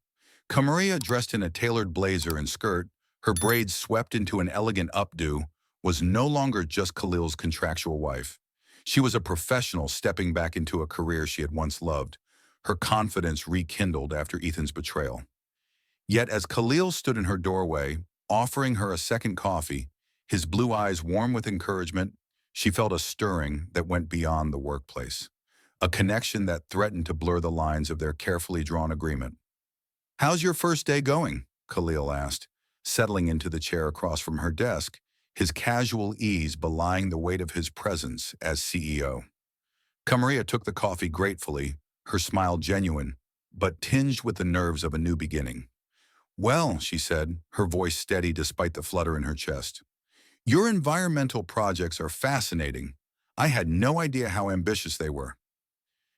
Camaria, dressed in a tailored blazer and skirt, her braids swept into an elegant updo, was no longer just Khalil's contractual wife. She was a professional stepping back into a career she had once loved, her confidence rekindled after Ethan's betrayal. Yet as Khalil stood in her doorway, offering her a second coffee, his blue eyes warm with encouragement, she felt a stirring that went beyond the workplace, a connection that threatened to blur the lines of their carefully drawn agreement. "How's your first day going?" Khalil asked, settling into the chair across from her desk, his casual ease belying the weight of his presence as CEO. Camaria took the coffee gratefully, her smile genuine, but tinged with the nerves of a new beginning. "Well," she said, her voice steady despite the flutter in her chest. "Your environmental projects are fascinating. I had no idea how ambitious they were."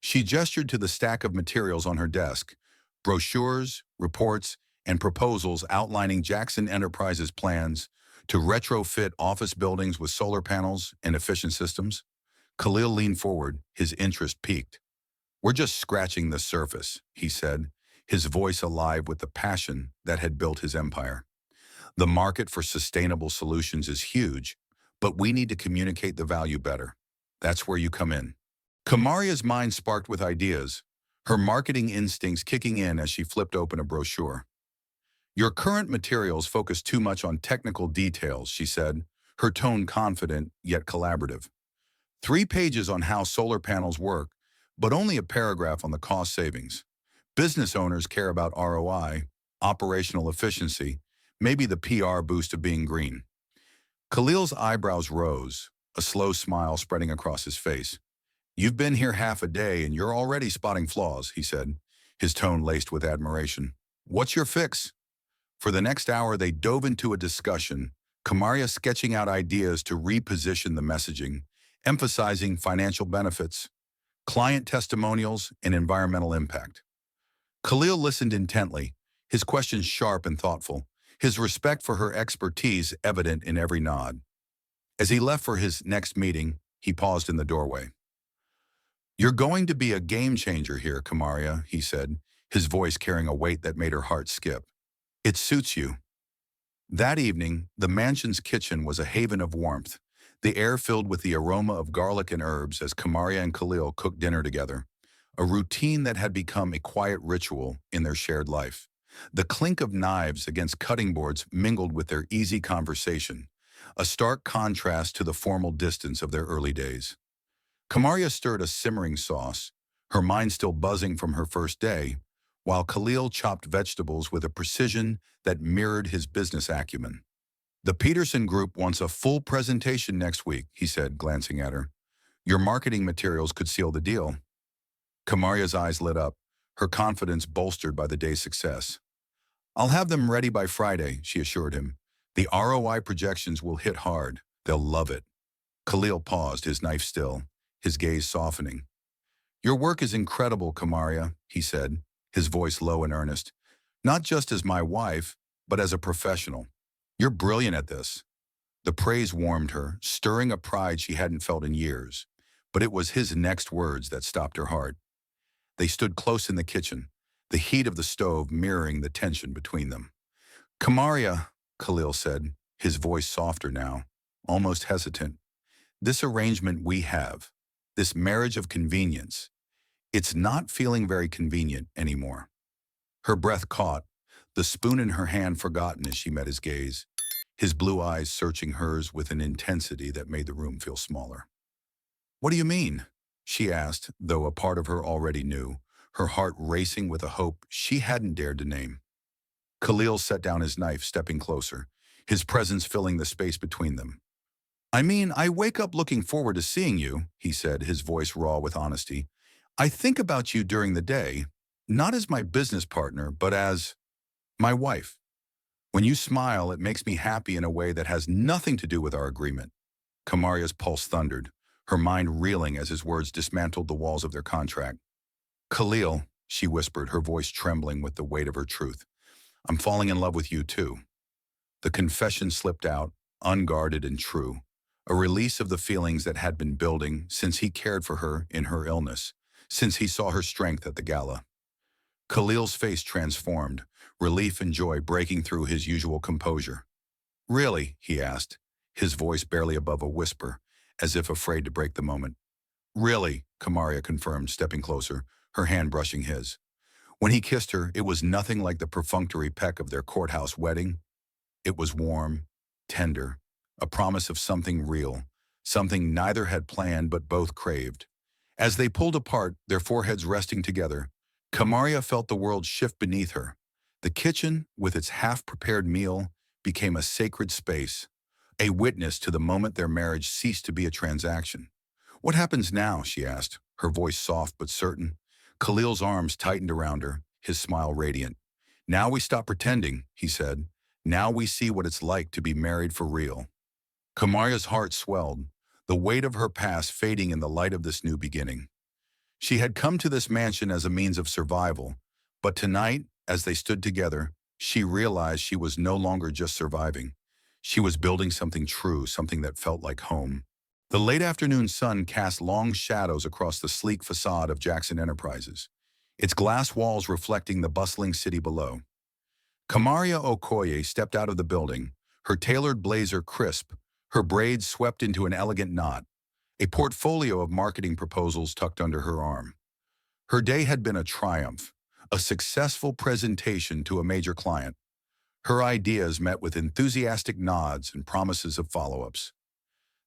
She gestured to the stack of materials on her desk, brochures, reports, and proposals outlining Jackson Enterprises' plans to retrofit office buildings with solar panels and efficient systems. Khalil leaned forward, his interest piqued. "We're just scratching the surface," he said, his voice alive with the passion that had built his empire. "The market for sustainable solutions is huge, but we need to communicate the value better. That's where you come in." Kamaria's mind sparked with ideas, her marketing instincts kicking in as she flipped open a brochure. "Your current materials focus too much on technical details," she said, her tone confident yet collaborative. "3 pages on how solar panels work, but only a paragraph on the cost savings. Business owners care about ROI, operational efficiency, maybe the PR boost of being green." Khalil's eyebrows rose, a slow smile spreading across his face. "You've been here half a day and you're already spotting flaws," he said, his tone laced with admiration. "What's your fix?" For the next hour, they dove into a discussion, Kamaria sketching out ideas to reposition the messaging, emphasizing financial benefits, client testimonials, and environmental impact. Khalil listened intently, his questions sharp and thoughtful, his respect for her expertise evident in every nod. As he left for his next meeting, he paused in the doorway. "You're going to be a game changer here, Kamaria," he said, his voice carrying a weight that made her heart skip. "It suits you." That evening, the mansion's kitchen was a haven of warmth, the air filled with the aroma of garlic and herbs as Kamaria and Khalil cooked dinner together, a routine that had become a quiet ritual in their shared life. The clink of knives against cutting boards mingled with their easy conversation, a stark contrast to the formal distance of their early days. Kamaria stirred a simmering sauce, her mind still buzzing from her first day, while Khalil chopped vegetables with a precision that mirrored his business acumen. "The Peterson Group wants a full presentation next week," he said, glancing at her. "Your marketing materials could seal the deal." Kamaria's eyes lit up, her confidence bolstered by the day's success. "I'll have them ready by Friday," she assured him. "The ROI projections will hit hard. They'll love it." Khalil paused, his knife still, his gaze softening. "Your work is incredible, Kamaria," he said, his voice low and earnest. "Not just as my wife, but as a professional. You're brilliant at this." The praise warmed her, stirring a pride she hadn't felt in years. But it was his next words that stopped her heart. They stood close in the kitchen, the heat of the stove mirroring the tension between them. "Kamaria," Khalil said, his voice softer now, almost hesitant. "This arrangement we have, this marriage of convenience, it's not feeling very convenient anymore." Her breath caught, the spoon in her hand forgotten as she met his gaze, his blue eyes searching hers with an intensity that made the room feel smaller. "What do you mean?" she asked, though a part of her already knew, her heart racing with a hope she hadn't dared to name. Khalil set down his knife, stepping closer, his presence filling the space between them. "I mean, I wake up looking forward to seeing you," he said, his voice raw with honesty. "I think about you during the day, not as my business partner, but as my wife. When you smile, it makes me happy in a way that has nothing to do with our agreement." Kamaria's pulse thundered, her mind reeling as his words dismantled the walls of their contract. "Khalil," she whispered, her voice trembling with the weight of her truth, "I'm falling in love with you too." The confession slipped out, unguarded and true, a release of the feelings that had been building since he cared for her in her illness, since he saw her strength at the gala. Khalil's face transformed, relief and joy breaking through his usual composure. "Really?" he asked, his voice barely above a whisper, as if afraid to break the moment. "Really," Kamaria confirmed, stepping closer, her hand brushing his. When he kissed her, it was nothing like the perfunctory peck of their courthouse wedding. It was warm, tender, a promise of something real, something neither had planned but both craved. As they pulled apart, their foreheads resting together, Kamaria felt the world shift beneath her. The kitchen, with its half-prepared meal, became a sacred space, a witness to the moment their marriage ceased to be a transaction. "What happens now?" she asked, her voice soft but certain. Khalil's arms tightened around her, his smile radiant. "Now we stop pretending," he said. "Now we see what it's like to be married for real." Kamaria's heart swelled, the weight of her past fading in the light of this new beginning. She had come to this mansion as a means of survival, but tonight, as they stood together, she realized she was no longer just surviving. She was building something true, something that felt like home. The late afternoon sun cast long shadows across the sleek facade of Jackson Enterprises, its glass walls reflecting the bustling city below. Kamaria Okoye stepped out of the building, her tailored blazer crisp, her braids swept into an elegant knot, a portfolio of marketing proposals tucked under her arm. Her day had been a triumph, a successful presentation to a major client. Her ideas met with enthusiastic nods and promises of follow-ups.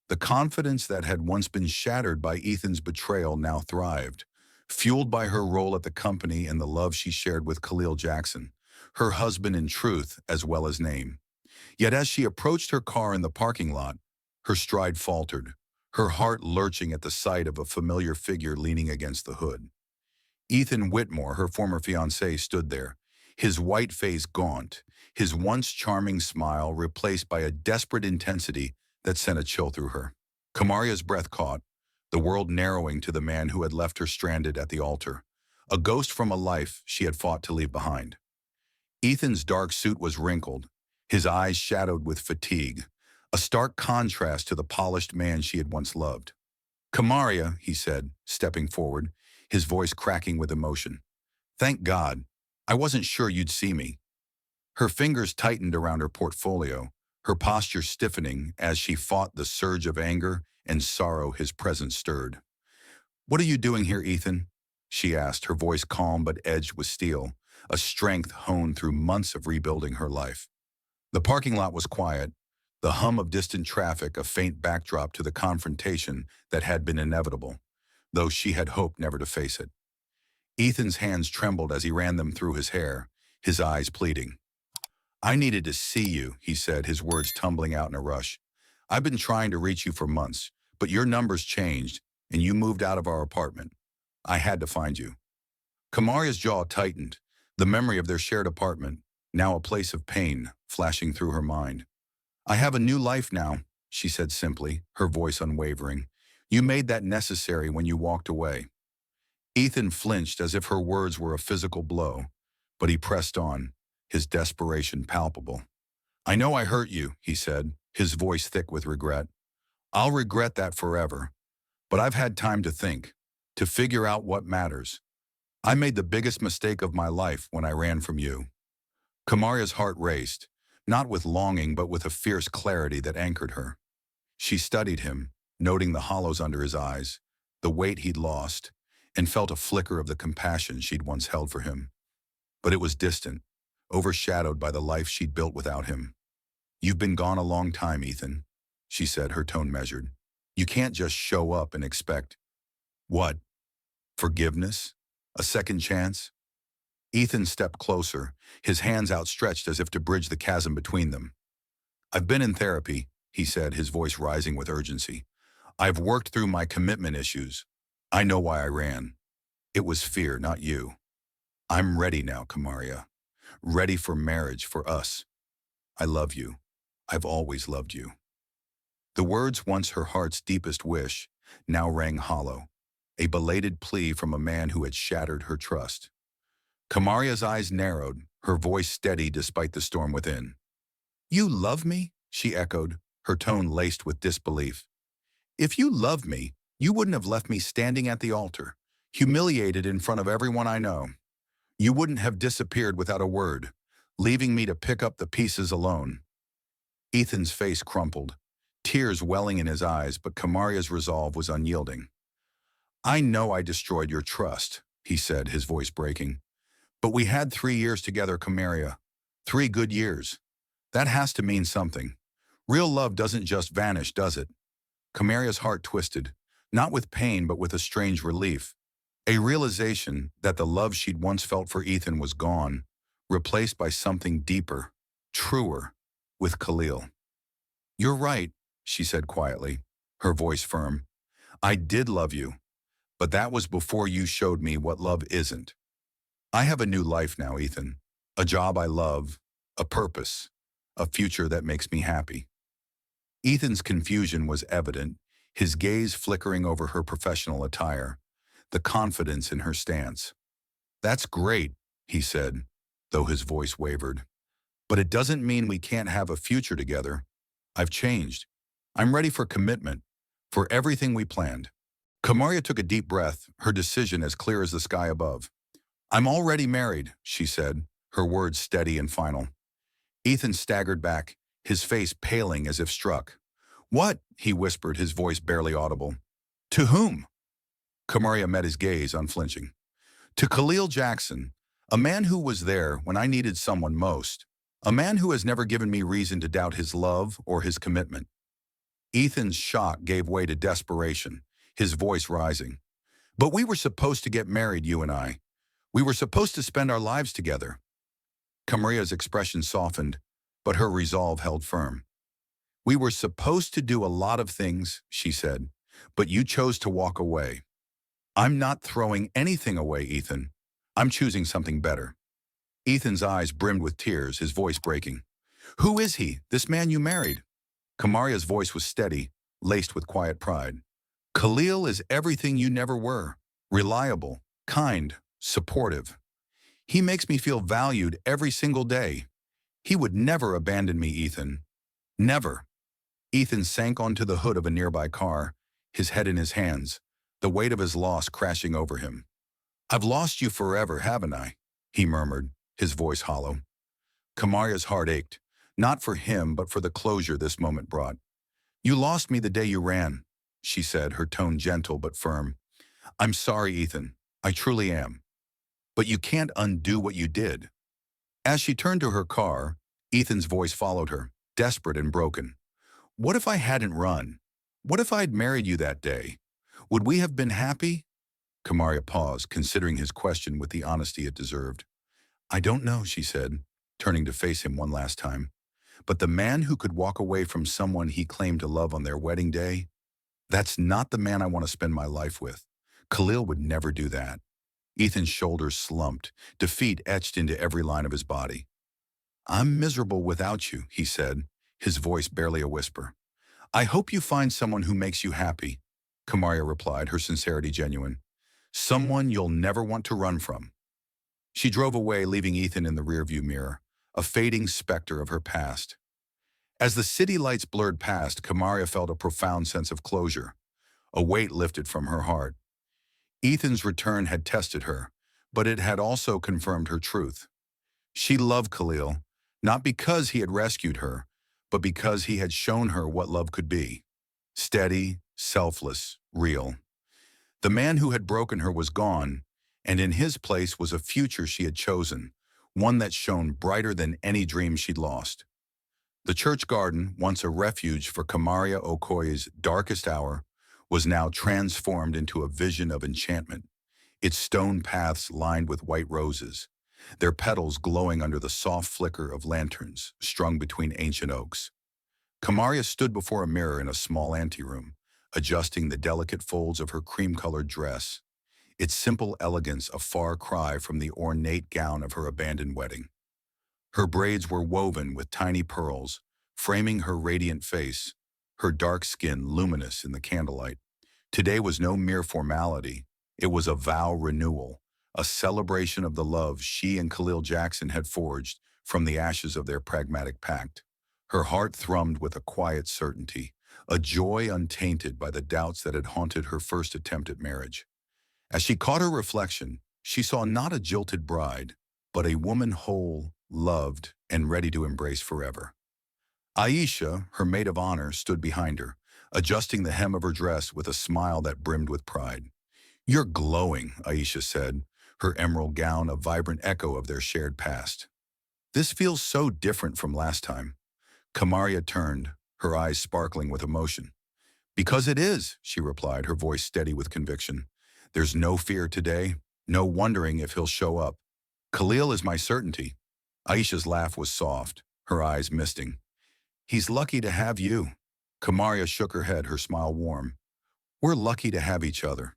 The confidence that had once been shattered by Ethan's betrayal now thrived, fueled by her role at the company and the love she shared with Khalil Jackson, her husband in truth as well as name. Yet as she approached her car in the parking lot, her stride faltered, her heart lurching at the sight of a familiar figure leaning against the hood. Ethan Whitmore, her former fiancé, stood there, his white face gaunt, his once charming smile replaced by a desperate intensity that sent a chill through her. Kamaria's breath caught, the world narrowing to the man who had left her stranded at the altar, a ghost from a life she had fought to leave behind. Ethan's dark suit was wrinkled, his eyes shadowed with fatigue, a stark contrast to the polished man she had once loved. "Kamaria," he said, stepping forward, his voice cracking with emotion. "Thank God. I wasn't sure you'd see me." Her fingers tightened around her portfolio, her posture stiffening as she fought the surge of anger and sorrow his presence stirred. "What are you doing here, Ethan?" she asked, her voice calm but edged with steel, a strength honed through months of rebuilding her life. The parking lot was quiet, the hum of distant traffic a faint backdrop to the confrontation that had been inevitable, though she had hoped never to face it. Ethan's hands trembled as he ran them through his hair, his eyes pleading. "I needed to see you," he said, his words tumbling out in a rush. "I've been trying to reach you for months, but your numbers changed, and you moved out of our apartment. I had to find you." Kamaria's jaw tightened, the memory of their shared apartment, now a place of pain, flashing through her mind. "I have a new life now," she said simply, her voice unwavering. "You made that necessary when you walked away." Ethan flinched as if her words were a physical blow, but he pressed on, his desperation palpable. "I know I hurt you," he said, his voice thick with regret. "I'll regret that forever. But I've had time to think, to figure out what matters. I made the biggest mistake of my life when I ran from you." Kamaria's heart raced, not with longing but with a fierce clarity that anchored her. She studied him, noting the hollows under his eyes, the weight he'd lost, and felt a flicker of the compassion she'd once held for him. But it was distant, overshadowed by the life she'd built without him. "You've been gone a long time, Ethan," she said, her tone measured. "You can't just show up and expect—" "What? Forgiveness? A second chance?" Ethan stepped closer, his hands outstretched as if to bridge the chasm between them. "I've been in therapy," he said, his voice rising with urgency. "I've worked through my commitment issues. I know why I ran. It was fear, not you. I'm ready now, Kamaria. Ready for marriage, for us. I love you. I've always loved you." The words, once her heart's deepest wish, now rang hollow, a belated plea from a man who had shattered her trust. Kamaria's eyes narrowed, her voice steady despite the storm within. "You love me?" she echoed, her tone laced with disbelief. If you loved me, you wouldn't have left me standing at the altar, humiliated in front of everyone I know. You wouldn't have disappeared without a word, leaving me to pick up the pieces alone. Ethan's face crumpled, tears welling in his eyes, but Kamaria's resolve was unyielding. I know I destroyed your trust, he said, his voice breaking. But we had 3 years together, Kamaria. 3 good years. That has to mean something. Real love doesn't just vanish, does it? Kamaria's heart twisted, not with pain but with a strange relief. A realization that the love she'd once felt for Ethan was gone, replaced by something deeper, truer, with Khalil. You're right, she said quietly, her voice firm. I did love you, but that was before you showed me what love isn't. I have a new life now, Ethan. A job I love, a purpose, a future that makes me happy. Ethan's confusion was evident, his gaze flickering over her professional attire, the confidence in her stance. That's great, he said, though his voice wavered. But it doesn't mean we can't have a future together. I've changed. I'm ready for commitment, for everything we planned. Kamaria took a deep breath, her decision as clear as the sky above. I'm already married, she said, her words steady and final. Ethan staggered back, his face paling as if struck. What? He whispered, his voice barely audible. To whom? Kamaria met his gaze, unflinching. To Khalil Jackson, a man who was there when I needed someone most. A man who has never given me reason to doubt his love or his commitment. Ethan's shock gave way to desperation, his voice rising. But we were supposed to get married, you and I. We were supposed to spend our lives together. Kamaria's expression softened, but her resolve held firm. We were supposed to do a lot of things, she said, but you chose to walk away. I'm not throwing anything away, Ethan. I'm choosing something better. Ethan's eyes brimmed with tears, his voice breaking. Who is he, this man you married? Kamaria's voice was steady, laced with quiet pride. Khalil is everything you never were. Reliable, kind, supportive. He makes me feel valued every single day. He would never abandon me, Ethan. Never. Ethan sank onto the hood of a nearby car, his head in his hands, the weight of his loss crashing over him. I've lost you forever, haven't I? He murmured, his voice hollow. Kamaria's heart ached, not for him but for the closure this moment brought. You lost me the day you ran, she said, her tone gentle but firm. I'm sorry, Ethan. I truly am. But you can't undo what you did. As she turned to her car, Ethan's voice followed her, desperate and broken. What if I hadn't run? What if I'd married you that day? Would we have been happy? Kamaria paused, considering his question with the honesty it deserved. I don't know, she said, turning to face him one last time. But the man who could walk away from someone he claimed to love on their wedding day, that's not the man I want to spend my life with. Khalil would never do that. Ethan's shoulders slumped, defeat etched into every line of his body. I'm miserable without you, he said, his voice barely a whisper. I hope you find someone who makes you happy, Kamaria replied, her sincerity genuine. Someone you'll never want to run from. She drove away, leaving Ethan in the rearview mirror, a fading specter of her past. As the city lights blurred past, Kamaria felt a profound sense of closure. A weight lifted from her heart. Ethan's return had tested her, but it had also confirmed her truth. She loved Khalil, not because he had rescued her, but because he had shown her what love could be. Steady, selfless, real. The man who had broken her was gone, and in his place was a future she had chosen, one that shone brighter than any dream she'd lost. The church garden, once a refuge for Kamaria Okoye's darkest hour, was now transformed into a vision of enchantment, its stone paths lined with white roses, their petals glowing under the soft flicker of lanterns strung between ancient oaks. Kamaria stood before a mirror in a small anteroom, adjusting the delicate folds of her cream-colored dress, its simple elegance a far cry from the ornate gown of her abandoned wedding. Her braids were woven with tiny pearls, framing her radiant face, her dark skin luminous in the candlelight. Today was no mere formality. It was a vow renewal, a celebration of the love she and Khalil Jackson had forged from the ashes of their pragmatic pact. Her heart thrummed with a quiet certainty, a joy untainted by the doubts that had haunted her first attempt at marriage. As she caught her reflection, she saw not a jilted bride, but a woman whole, loved, and ready to embrace forever. Aisha, her maid of honor, stood behind her, adjusting the hem of her dress with a smile that brimmed with pride. "You're glowing," Aisha said, her emerald gown a vibrant echo of their shared past. "This feels so different from last time." Kamaria turned, her eyes sparkling with emotion. "Because it is," she replied, her voice steady with conviction. "There's no fear today, no wondering if he'll show up. Khalil is my certainty." Aisha's laugh was soft, her eyes misting. "He's lucky to have you." Kamaria shook her head, her smile warm. "We're lucky to have each other."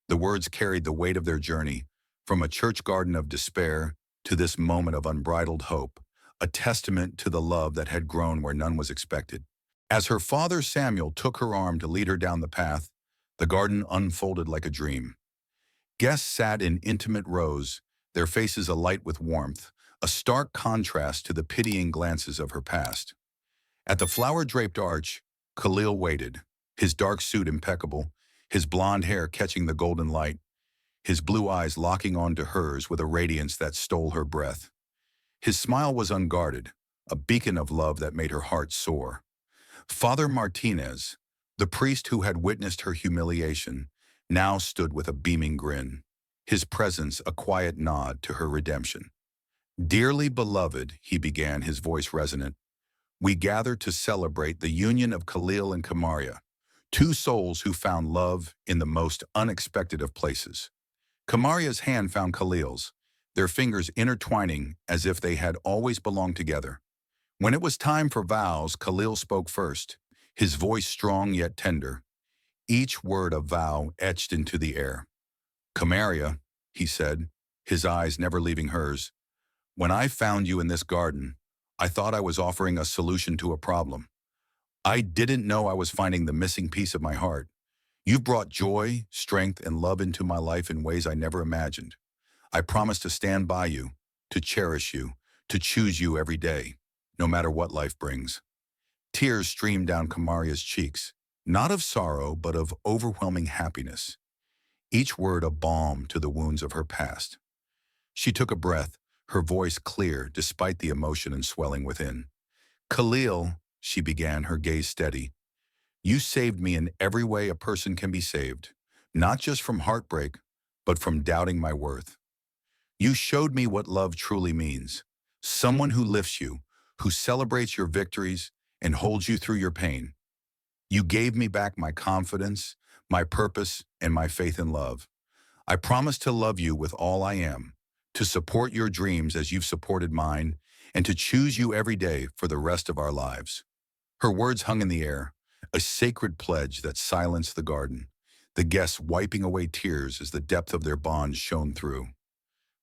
The words carried the weight of their journey, from a church garden of despair to this moment of unbridled hope, a testament to the love that had grown where none was expected. As her father Samuel took her arm to lead her down the path, the garden unfolded like a dream. Guests sat in intimate rows, their faces alight with warmth, a stark contrast to the pitying glances of her past. At the flower-draped arch, Khalil waited, his dark suit impeccable, his blonde hair catching the golden light, his blue eyes locking onto hers with a radiance that stole her breath. His smile was unguarded, a beacon of love that made her heart soar. Father Martinez, the priest who had witnessed her humiliation, now stood with a beaming grin, his presence a quiet nod to her redemption. "Dearly beloved," he began, his voice resonant, "we gather to celebrate the union of Khalil and Kamaria, two souls who found love in the most unexpected of places." Kamaria's hand found Khalil's, their fingers intertwining as if they had always belonged together. When it was time for vows, Khalil spoke first, his voice strong yet tender, each word a vow etched into the air. "Kamaria," he said, his eyes never leaving hers, "when I found you in this garden, I thought I was offering a solution to a problem. I didn't know I was finding the missing piece of my heart. You've brought joy, strength, and love into my life in ways I never imagined. I promise to stand by you, to cherish you, to choose you every day, no matter what life brings." Tears streamed down Kamaria's cheeks, not of sorrow, but of overwhelming happiness, each word a balm to the wounds of her past. She took a breath, her voice clear despite the emotion and swelling within. "Khalil," she began, her gaze steady, "you saved me in every way a person can be saved, not just from heartbreak, but from doubting my worth. You showed me what love truly means, someone who lifts you, who celebrates your victories, and holds you through your pain. You gave me back my confidence, my purpose, and my faith in love. I promise to love you with all I am, to support your dreams as you've supported mine, and to choose you every day for the rest of our lives." Her words hung in the air, a sacred pledge that silenced the garden, the guests wiping away tears as the depth of their bond shone through.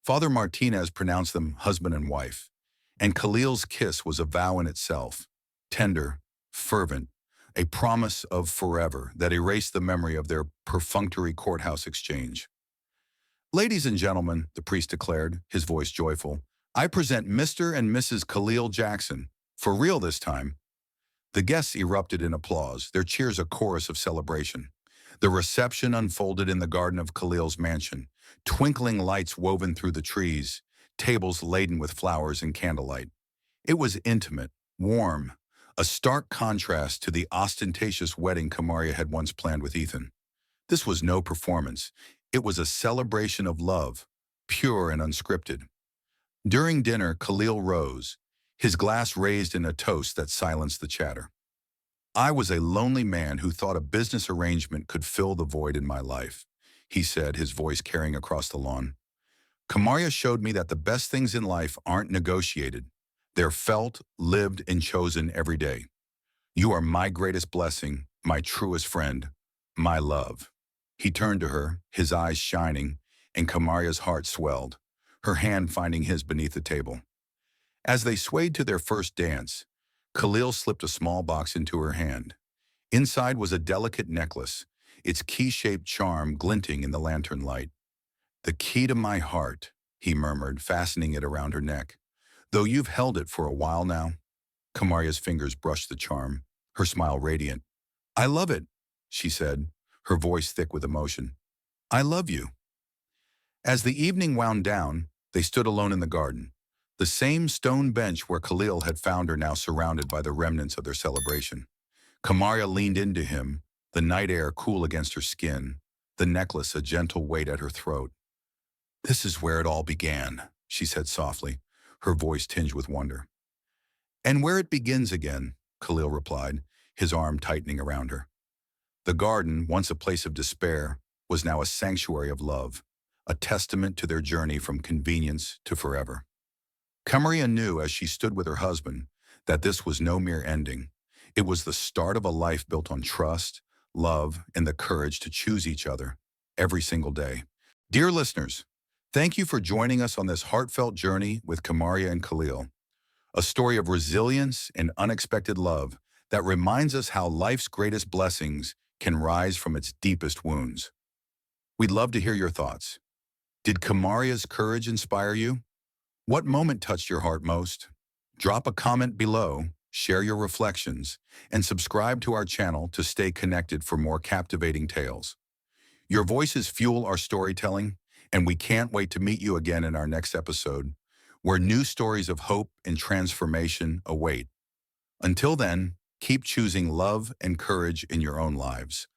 Father Martinez pronounced them husband and wife, and Khalil's kiss was a vow in itself, tender, fervent, a promise of forever that erased the memory of their perfunctory courthouse exchange. "Ladies and gentlemen," the priest declared, his voice joyful, "I present Mr. and Mrs. Khalil Jackson, for real this time." The guests erupted in applause, their cheers a chorus of celebration. The reception unfolded in the garden of Khalil's mansion, twinkling lights woven through the trees, tables laden with flowers and candlelight. It was intimate, warm, a stark contrast to the ostentatious wedding Kamaria had once planned with Ethan. This was no performance. It was a celebration of love, pure and unscripted. During dinner, Khalil rose, his glass raised in a toast that silenced the chatter. "I was a lonely man who thought a business arrangement could fill the void in my life," he said, his voice carrying across the lawn. "Kamaria showed me that the best things in life aren't negotiated. They're felt, lived, and chosen every day. You are my greatest blessing, my truest friend, my love." He turned to her, his eyes shining, and Kamaria's heart swelled, her hand finding his beneath the table. As they swayed to their first dance, Khalil slipped a small box into her hand. Inside was a delicate necklace, its key-shaped charm glinting in the lantern light. "The key to my heart," he murmured, fastening it around her neck. "Though you've held it for a while now." Kamaria's fingers brushed the charm, her smile radiant. I love it, she said, her voice thick with emotion. I love you. As the evening wound down, they stood alone in the garden. The same stone bench where Khalil had found her now surrounded by the remnants of their celebration. Kamaria leaned into him, the night air cool against her skin, the necklace a gentle weight at her throat. This is where it all began, she said softly, her voice tinged with wonder. And where it begins again, Khalil replied, his arm tightening around her. The garden, once a place of despair, was now a sanctuary of love, a testament to their journey from convenience to forever. Kamaria knew as she stood with her husband that this was no mere ending. It was the start of a life built on trust, love, and the courage to choose each other every single day. Dear listeners, thank you for joining us on this heartfelt journey with Kamaria and Khalil, a story of resilience and unexpected love that reminds us how life's greatest blessings can rise from its deepest wounds. We'd love to hear your thoughts. Did Kamaria's courage inspire you? What moment touched your heart most? Drop a comment below, share your reflections, and subscribe to our channel to stay connected for more captivating tales. Your voices fuel our storytelling, and we can't wait to meet you again in our next episode, where new stories of hope and transformation await. Until then, keep choosing love and courage in your own lives.